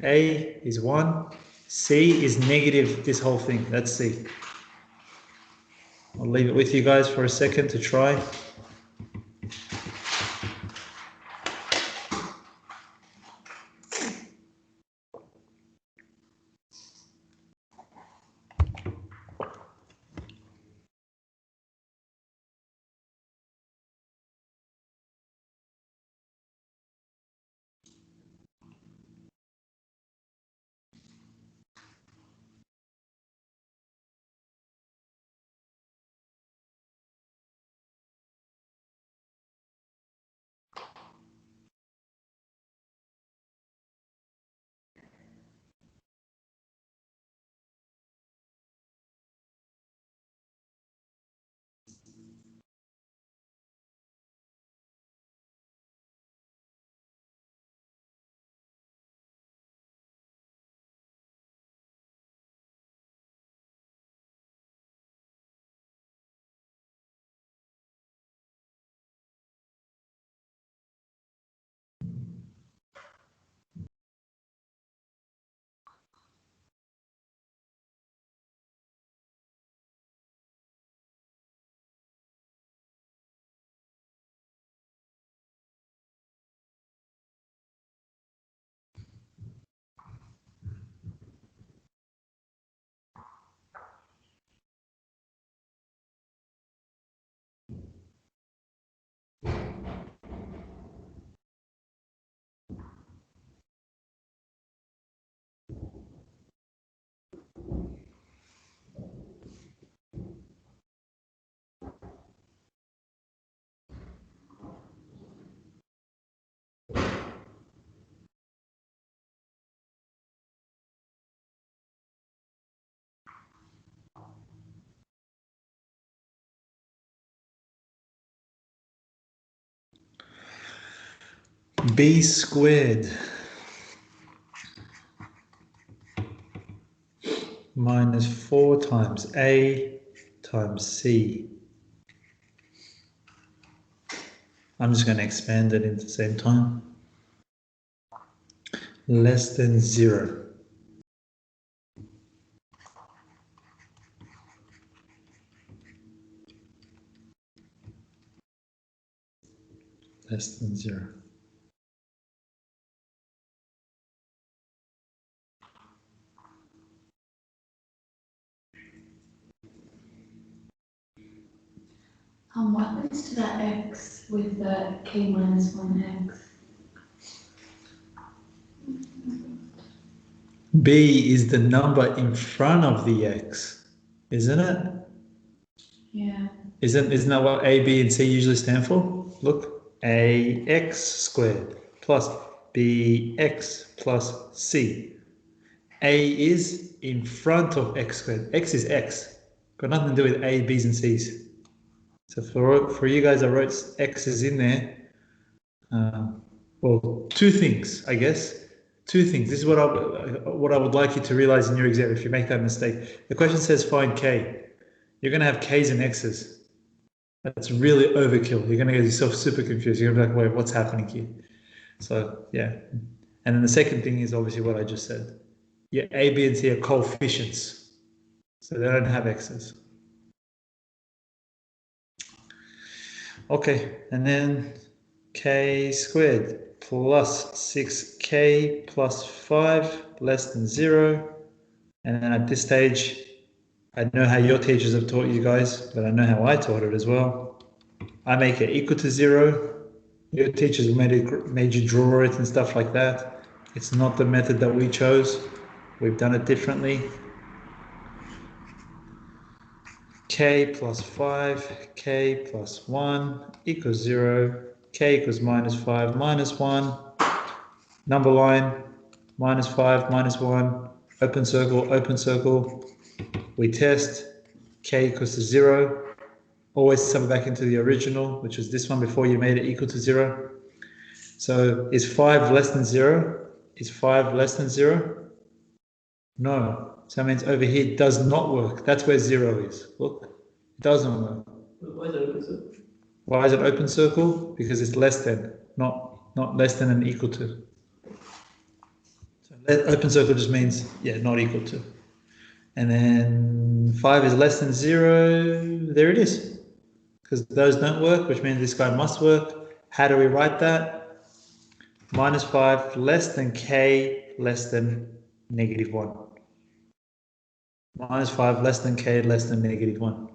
A is 1, C is negative this whole thing. That's C. I'll leave it with you guys for a second to try. B squared minus 4 times A times C. I'm just going to expand it at the same time. Less than 0. Less than 0. What happens to that x with the k minus 1x? B is the number in front of the x, isn't it? Yeah. Isn't that what A, B, and C usually stand for? Look, AX squared plus BX plus C. A is in front of x squared. X is x. Got nothing to do with A, B's, and C's. So for you guys, I wrote X is in there. Well, two things, I guess. Two things. This is what I would like you to realize in your exam if you make that mistake. The question says find K. You're going to have K's and X's. That's really overkill. You're going to get yourself super confused. You're going to be like, wait, what's happening here? So, yeah. And then the second thing is obviously what I just said. Yeah, A, B, and C are coefficients. So they don't have X's. Okay, and then K squared plus 6K plus 5 less than 0. And then at this stage, I know how your teachers have taught you guys, but I know how I taught it as well. I make it equal to 0. Your teachers made you draw it and stuff like that. It's not the method that we chose. We've done it differently. K plus 5, K plus 1 equals 0. K equals minus 5 minus 1. Number line, minus 5 minus 1. Open circle. We test. K equals to 0. Always sum it back into the original, which was this one before you made it equal to 0. So is 5 less than 0? Is 5 less than 0? No. So that means over here it does not work. That's where 0 is. Look, it doesn't work. Why is it open circle? Why is it open circle? Because it's less than, not less than and equal to. So open circle just means, yeah, not equal to. And then 5 is less than 0. There it is. Because those don't work, which means this guy must work. How do we write that? Minus 5 less than K less than negative 1. Minus 5 less than K less than negative 1.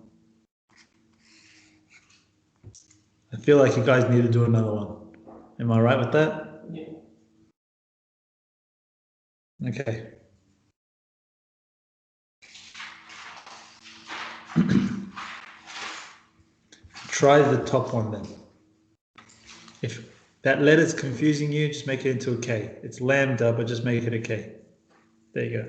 I feel like you guys need to do another one. Am I right with that? Yeah. Okay. Try the top one then. If that letter's confusing you, just make it into a K. It's lambda, but just make it a K. There you go.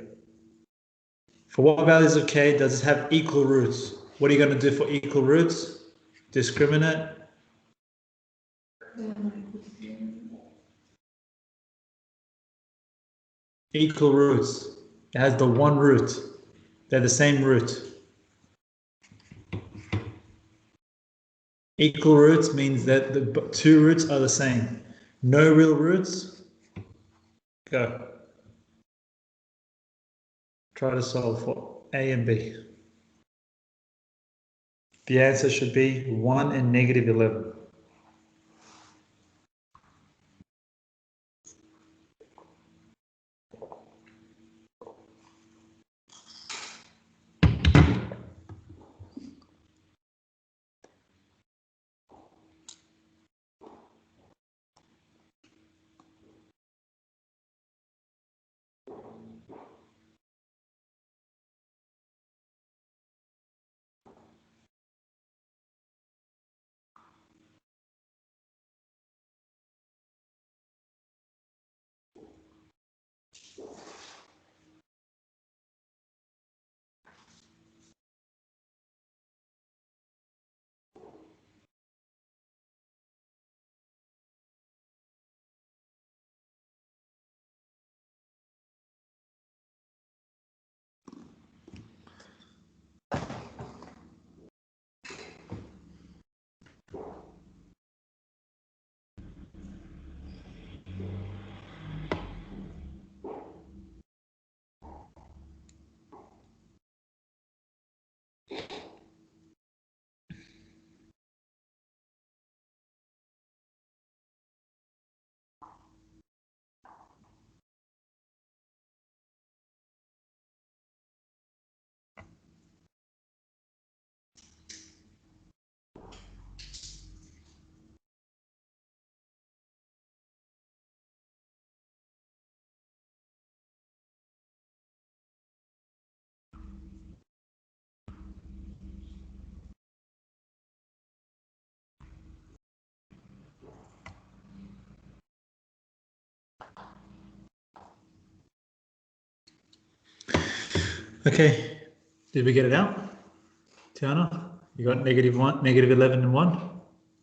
For what values of K does it have equal roots? What are you going to do for equal roots? Discriminant. Equal roots. It has the one root. They're the same root. Equal roots means that the two roots are the same. No real roots. Go. Try to solve for A and B. The answer should be 1 and negative 11. Okay, did we get it out? Tiana, you got -1, -11 and 1?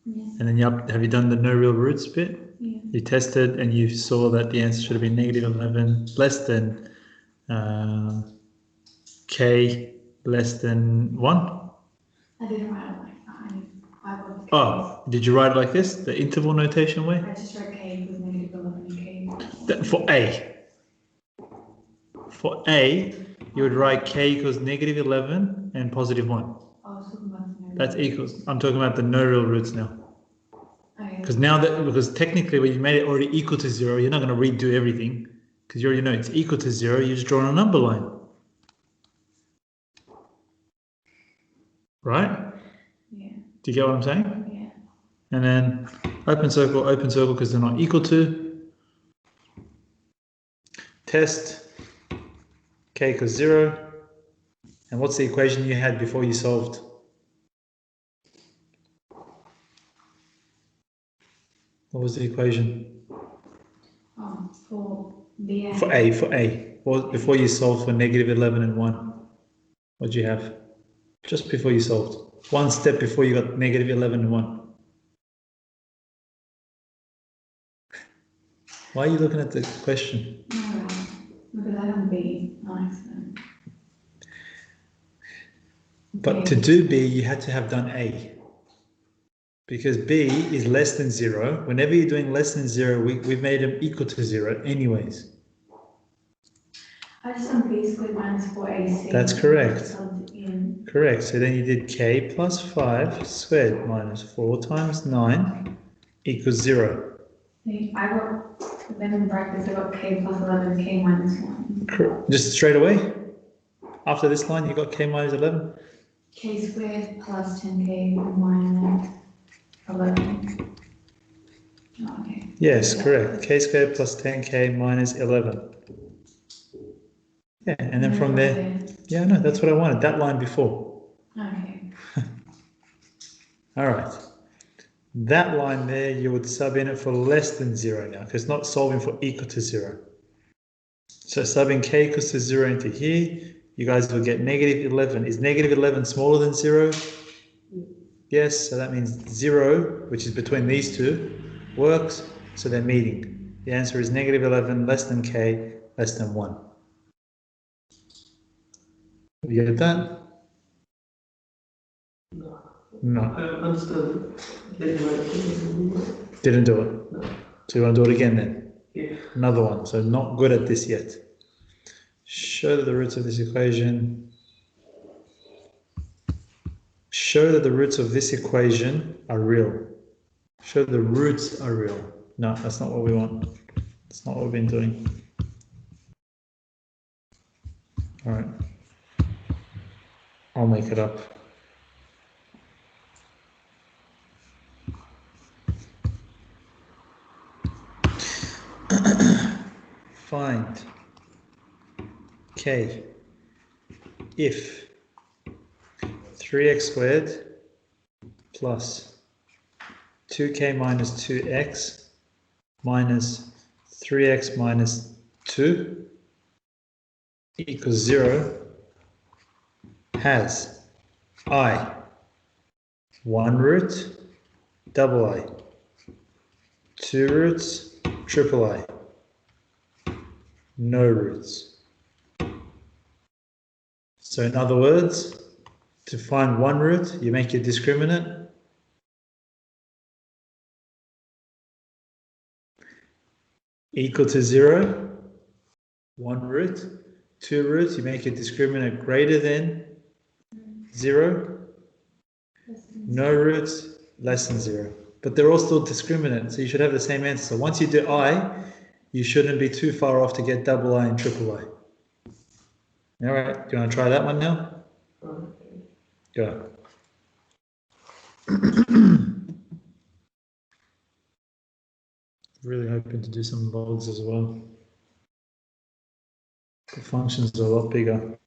Yeah. And then have you done the no real roots bit? Yeah. You tested and you saw that the answer should have been -11 less than k less than 1. I didn't write it like that. I wrote K. Oh, did you write it like this? The interval notation way? I just wrote K with -11 and K. For A. For A, you would write k equals -11 and +1. I was talking about the no That's real equals. I'm talking about the no real roots now. Okay. Because technically when you made it already equal to 0, you're not going to redo everything because you already know it's equal to 0. You just draw a number line. Right? Yeah. Do you get what I'm saying? Yeah. And then open circle because they're not equal to. Test k equals 0. And what's the equation you had before you solved? What was the equation? For the For A. Well, before you solved for -11 and 1. What do you have? Just before you solved. One step before you got -11 and 1. Why are you looking at the question? No, because I don't be nice then. But to do B, you had to have done A. Because B is less than 0. Whenever you're doing less than 0, we've made them equal to 0 anyways. I just done B squared minus 4AC. That's correct. Subbed in. Correct. So then you did k plus 5 squared minus 4 times 9 equals 0. I got, then in brackets I got K plus 11, K minus 1. Just straight away? After this line, you got k minus 11? K squared plus 10K minus 11. Oh, okay. Yes, Yeah. correct. K squared plus 10k minus 11. Yeah, and then from there, yeah, no, that's what I wanted, that line before. Okay. All right. That line there, you would sub in it for less than 0 now, because it's not solving for equal to 0. So subbing k equals to 0 into here, you guys will get -11. Is -11 smaller than 0? Yes, so that means 0, which is between these two, works, so they're meeting. The answer is -11 less than k less than 1. You get that? No, I understand. didn't do it. No. So you want to do it again then? Yeah. Another one, so not good at this yet. Show that the roots of this equation. Show that the roots of this equation are real. Show the roots are real. No, that's not what we want. That's not what we've been doing. All right. I'll make it up. Find k if 3x squared plus 2k minus 2x minus 3x minus 2 equals 0 has I 1 root, double I, 2 roots, triple I, no roots. So in other words, to find 1 root, you make your discriminant equal to 0, 1 root, 2 roots, you make your discriminant greater than 0, no roots, less than 0. But they're all still discriminant, so you should have the same answer. So once you do I, you shouldn't be too far off to get double I and triple I. All right, do you want to try that one now? Go. Really hoping to do some logs as well. The functions are a lot bigger.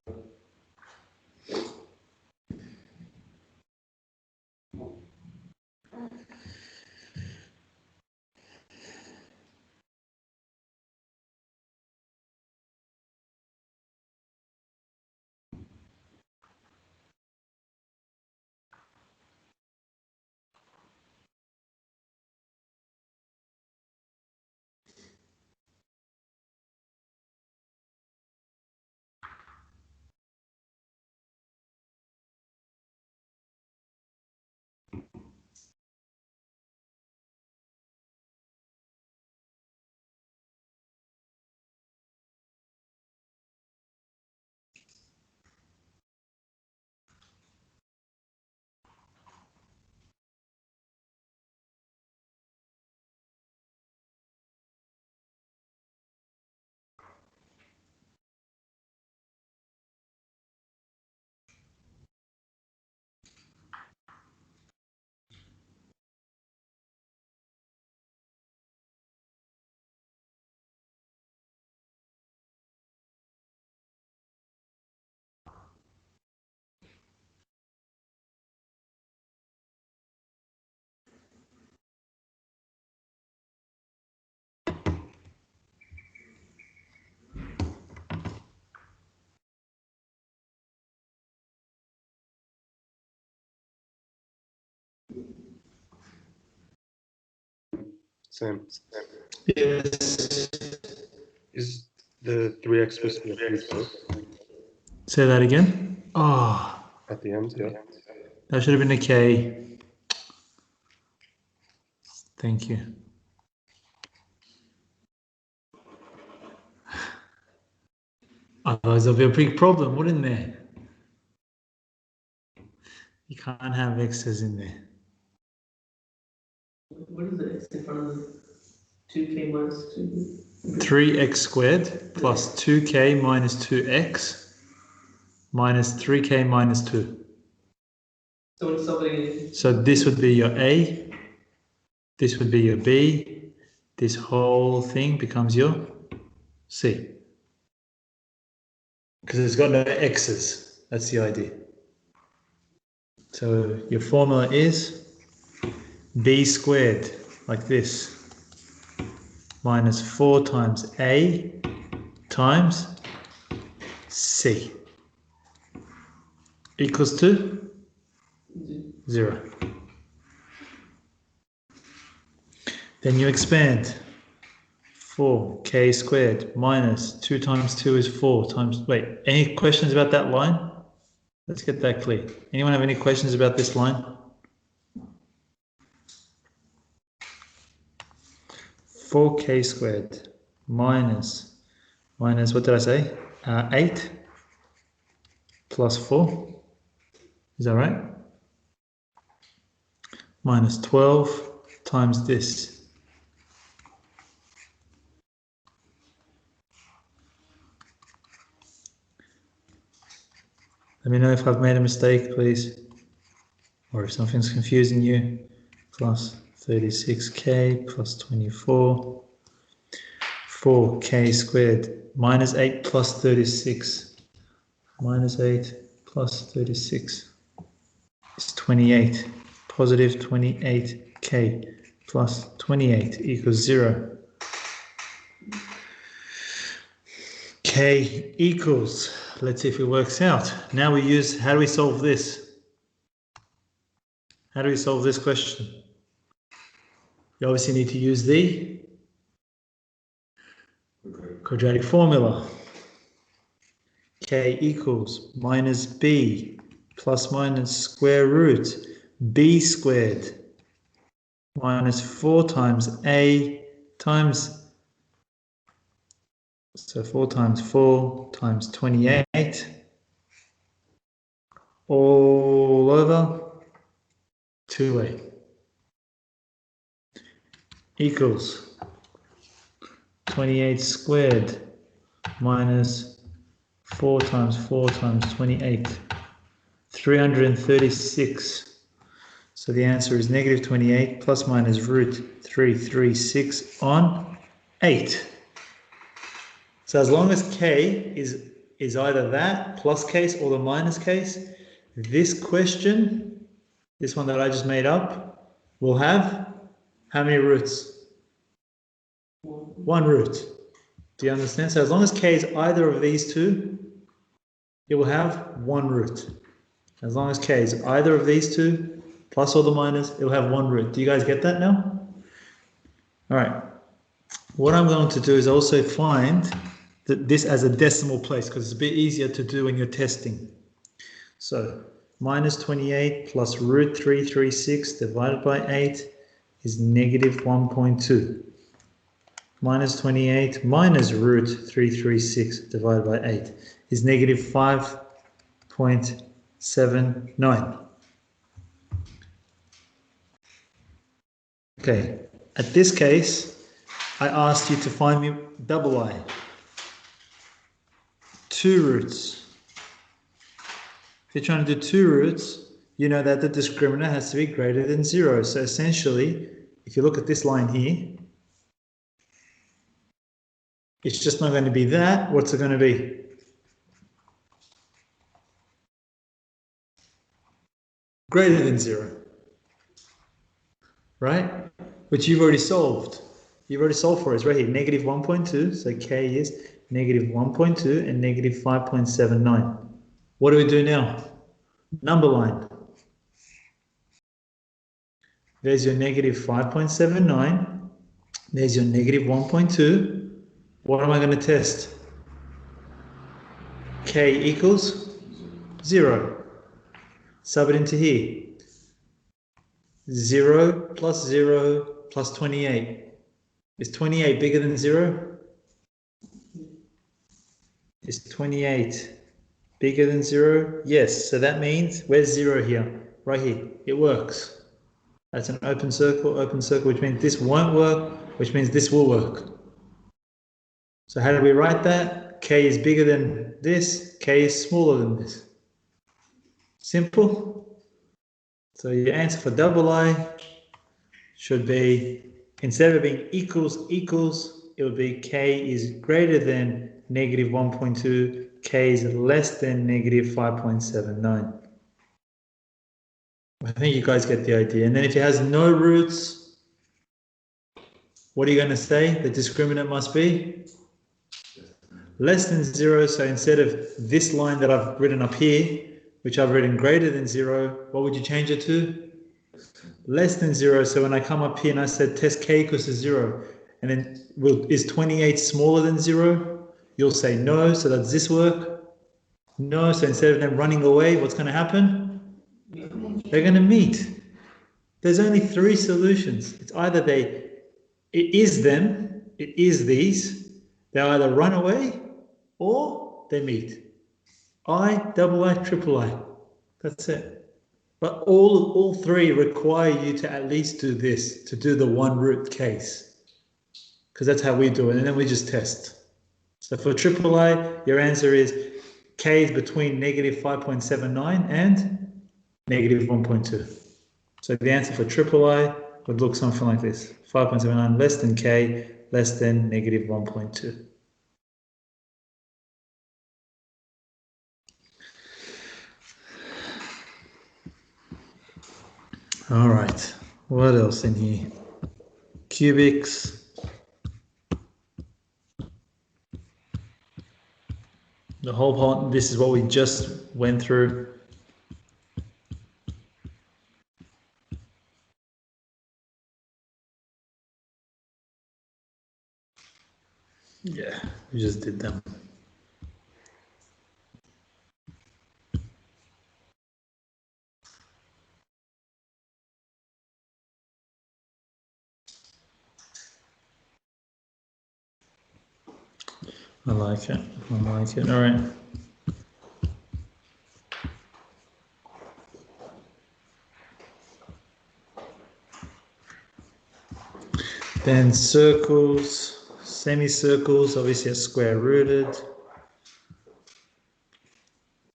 Same. Yes. Is the 3x supposed to be a free float Say that again. Oh, at the end? Yeah. that should have been a K. Thank you. Otherwise, there'll be a big problem, wouldn't there? You can't have X's in there. What is the x in front of the 2k minus 2? 3x squared plus 2k minus 2x minus 3k minus 2. So when somebody, So this would be your A, this would be your B, this whole thing becomes your C. Because it's got no x's, that's the idea. So your formula is B squared, like this, minus 4 times A times C equals to 0. Then you expand. 4k squared minus 2 times 2 is 4 times... Wait, any questions about that line? Let's get that clear. Anyone have any questions about this line? 4k squared minus what did I say? 8 plus 4. Is that right? Minus 12 times this. Let me know if I've made a mistake, please. Or if something's confusing you. Plus 36k plus 24. 4k squared minus 8 plus 36. Minus 8 plus 36 is 28. Positive 28k plus 28 equals 0. K equals, let's see if it works out. Now we use, how do we solve this? How do we solve this question? You obviously need to use the quadratic formula. K equals minus B plus minus square root B squared minus 4 times A times, so 4 times 4 times 28 all over 2A equals 28 squared minus 4 times 4 times 28, 336. So the answer is negative 28 plus minus root 336 on 8. So as long as k is either that plus case or the minus case, this question, this one that I just made up, will have how many roots? 1 root. Do you understand? So as long as k is either of these two, it will have 1 root. As long as k is either of these two, plus or the minus, it will have 1 root. Do you guys get that now? All right. What I'm going to do is also find this as a decimal place, because it's a bit easier to do when you're testing. So minus 28 plus root 336 divided by 8 is negative 1.2. Minus 28 minus root 336 divided by 8 is negative 5.79. Okay, at this case, I asked you to find me double I. 2 roots. If you're trying to do 2 roots, you know that the discriminant has to be greater than 0. So essentially, if you look at this line here, it's just not going to be that. What's it going to be? Greater than 0. Right? Which you've already solved. You've already solved for us right here. Negative 1.2. So k is negative 1.2 and negative 5.79. What do we do now? Number line. There's your negative 5.79 There's your negative 1.2. What am I going to test? K equals 0. Sub it into here. 0 plus 0 plus 28. Is 28 bigger than 0? Is 28 bigger than 0? Yes, so that means, where's 0 here? Right here. It works. That's an open circle, which means this won't work, which means this will work. So how do we write that? K is bigger than this, K is smaller than this. Simple. So your answer for double I should be, instead of being equals, it would be K is greater than negative 1.2, K is less than negative 5.79. I think you guys get the idea. And then if it has no roots, what are you going to say? The discriminant must be less than 0. So instead of this line that I've written up here, which I've written greater than 0, what would you change it to? Less than 0. So when I come up here and I said test K equals to 0, and then is 28 smaller than 0? You'll say no. So does this work? No. So instead of them running away, what's going to happen? They're going to meet. There's only 3 solutions. It's either it is them, it is these. They either run away or they meet. I, double I, triple I. That's it. But all 3 require you to at least do this, to do the one root case. Because that's how we do it. And then we just test. So for triple I, your answer is K is between negative 5.79 and negative 1.2. So the answer for triple I would look something like this. 5.79 less than K, less than negative 1.2. All right, what else in here? Cubics. The whole part, this is what we just went through. Yeah, we just did them. I like it. I like it. All right. Then circles, semicircles, obviously are square rooted.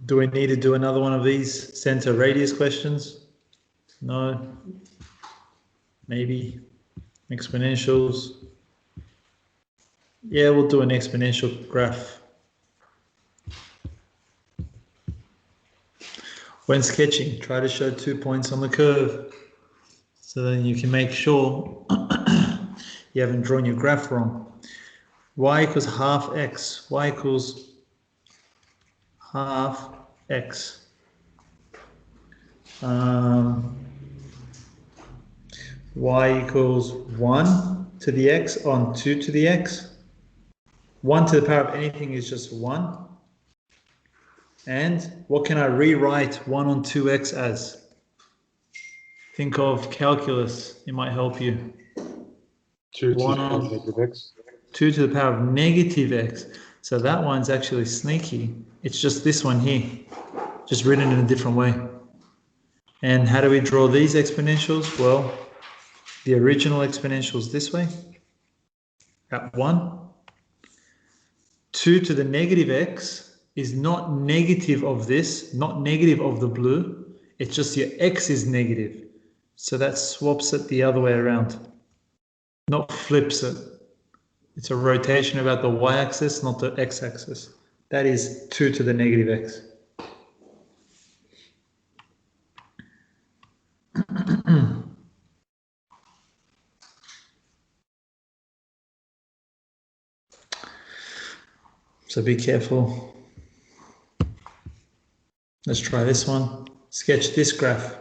Do we need to do another one of these center radius questions? No. Maybe. Exponentials. Yeah, we'll do an exponential graph. When sketching, try to show 2 points on the curve so then you can make sure you haven't drawn your graph wrong. Y equals half x. Y equals half x. Y equals 1 to the x on 2 to the x. 1 to the power of anything is just 1. And what can I rewrite 1 on 2x as? Think of calculus. It might help you. 2 to the 1 power on of negative x. 2 to the power of negative x. So that one's actually sneaky. It's just this one here, just written in a different way. And how do we draw these exponentials? Well, the original exponentials this way, at 1. 2 to the negative x is not negative of this, not negative of the blue. It's just your x is negative. So that swaps it the other way around, not flips it. It's a rotation about the y-axis, not the x-axis. That is 2 to the negative x. So be careful. Let's try this one. Sketch this graph.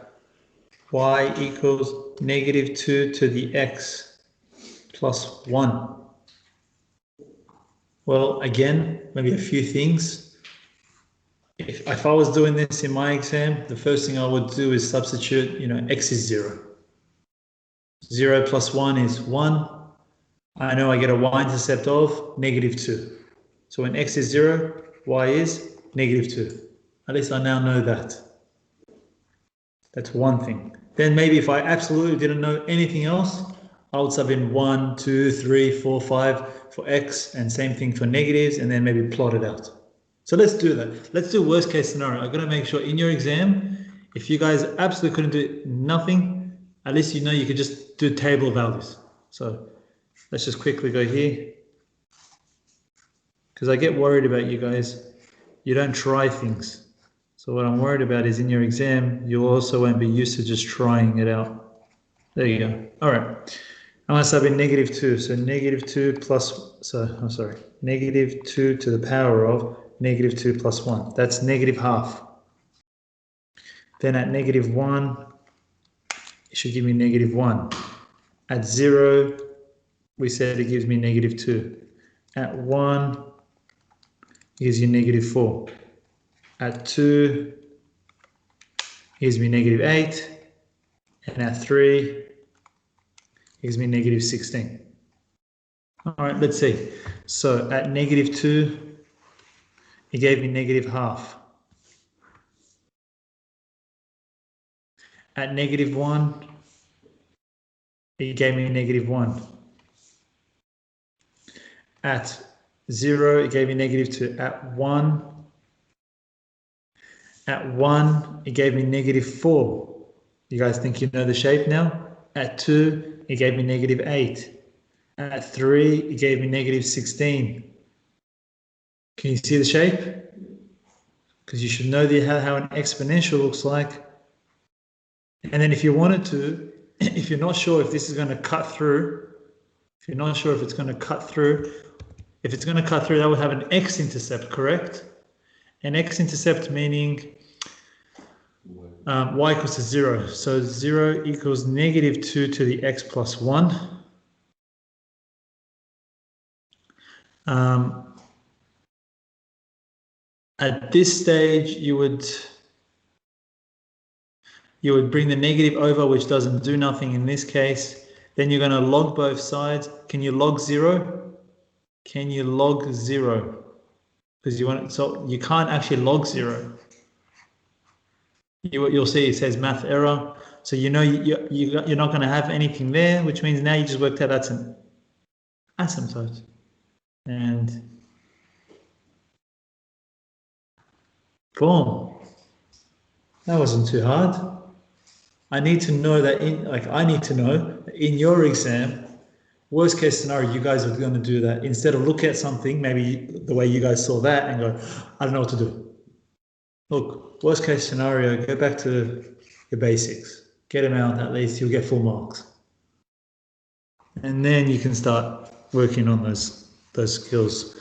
Y equals negative 2 to the x plus 1. Well, again, maybe a few things. If I was doing this in my exam, the first thing I would do is substitute, x is 0. 0 plus 1 is 1. I know I get a y-intercept of -2. So when x is 0, y is -2. At least I now know that. That's one thing. Then maybe if I absolutely didn't know anything else, I would sub in 1, 2, 3, 4, 5 for x, and same thing for negatives, and then maybe plot it out. So let's do that. Let's do worst case scenario. I'm gonna make sure in your exam, if you guys absolutely couldn't do nothing, at least you know you could just do table values. So let's just quickly go here. Because I get worried about you guys. You don't try things. So what I'm worried about is in your exam, you also won't be used to just trying it out. There you go. All right. I'm going to sub in -2. So -2 plus, -2 to the power of -2 plus 1. That's -half. Then at -1, it should give me -1. At 0, we said it gives me -2. At 1, it gives you -4. At 2, it gives me -8. And at 3, gives me -16. All right, let's see. So at -2, it gave me -half. At -1, it gave me -1. At 0, it gave me -2. At 1, it gave me -4. You guys think you know the shape now? At 2, it gave me -8. At 3, it gave me -16. Can you see the shape? Because you should know how an exponential looks like. And then if you wanted to, if you're not sure if this is going to cut through, if you're not sure if it's going to cut through, if it's going to cut through, that would have an x-intercept, correct? An x-intercept meaning y equals to 0. So 0 equals -2 to the x plus 1. At this stage, you would bring the negative over, which doesn't do nothing in this case. Then you're going to log both sides. Can you log 0? Can you log 0? Because so you can't actually log 0. You'll see it says math error. So you know you're not going to have anything there, which means now you just worked out that's an asymptote. And boom. That wasn't too hard. I need to know that in your exam, worst case scenario, you guys are going to do that. Instead of look at something, maybe the way you guys saw that and go, I don't know what to do. Look, worst case scenario, go back to your basics. Get them out, at least you'll get full marks. And then you can start working on those skills.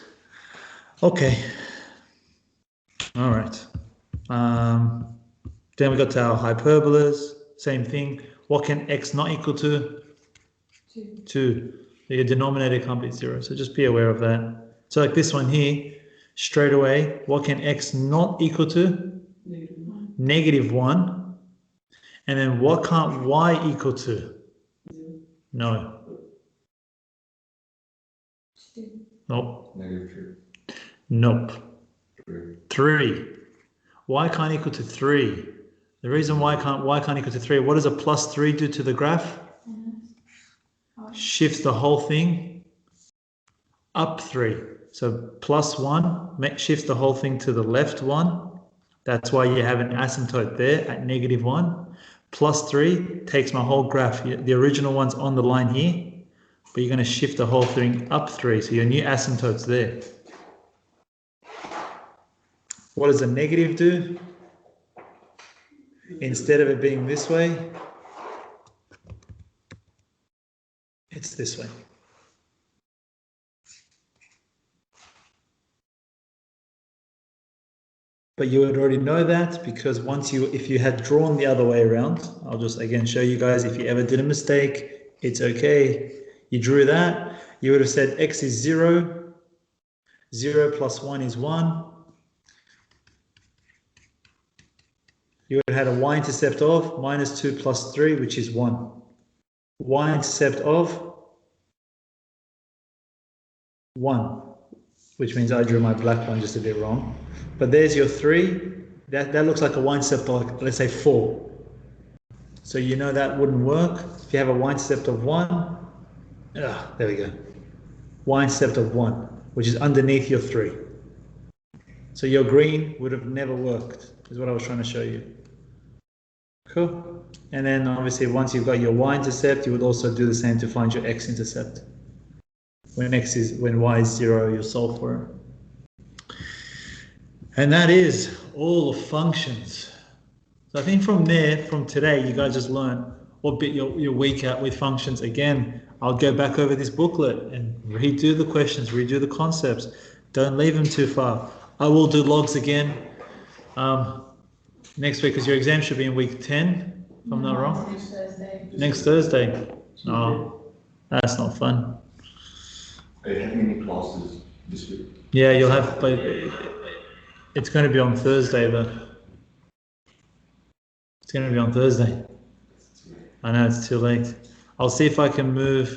Okay. All right. Then we got to our hyperbolas. Same thing. What can x not equal to? 2. Your denominator can't be 0. So just be aware of that. So like this one here, straight away, what can x not equal to? -1. And then what can't y equal to? No. Nope. -2. Nope. 3. 3. Y can't equal to 3. The reason y can't equal to 3, what does a +3 do to the graph? Shifts the whole thing up 3. So +1 shifts the whole thing to the left 1. That's why you have an asymptote there at -1. +3 takes my whole graph. The original one's on the line here, but you're going to shift the whole thing up 3. So your new asymptote's there. What does a negative do? Instead of it being this way, it's this way. But you would already know that because if you had drawn the other way around, I'll just again show you guys, if you ever did a mistake, it's okay. You drew that. You would have said x is 0. 0 plus 1 is 1. You would have had a y-intercept of minus 2 plus 3, which is 1. Y-intercept of 1, which means I drew my black one just a bit wrong. But there's your 3. That looks like a y-intercept of, let's say, 4. So you know that wouldn't work. If you have a y-intercept of 1, there we go. Y-intercept of 1, which is underneath your 3. So your green would have never worked, is what I was trying to show you. Cool. And then obviously once you've got your y-intercept, you would also do the same to find your x-intercept. When y is 0, you solve for it. And that is all the functions. So I think from today, you guys just learn what bit your week at with functions. Again, I'll go back over this booklet and redo the questions, redo the concepts. Don't leave them too far. I will do logs again next week, because your exam should be in week 10, if I'm not wrong. Next Thursday. Next Thursday. Oh, that's not fun. Are you having any classes this week? Yeah, you'll have, but it's going to be on Thursday though. It's going to be on Thursday. I know it's too late. I'll see if I can move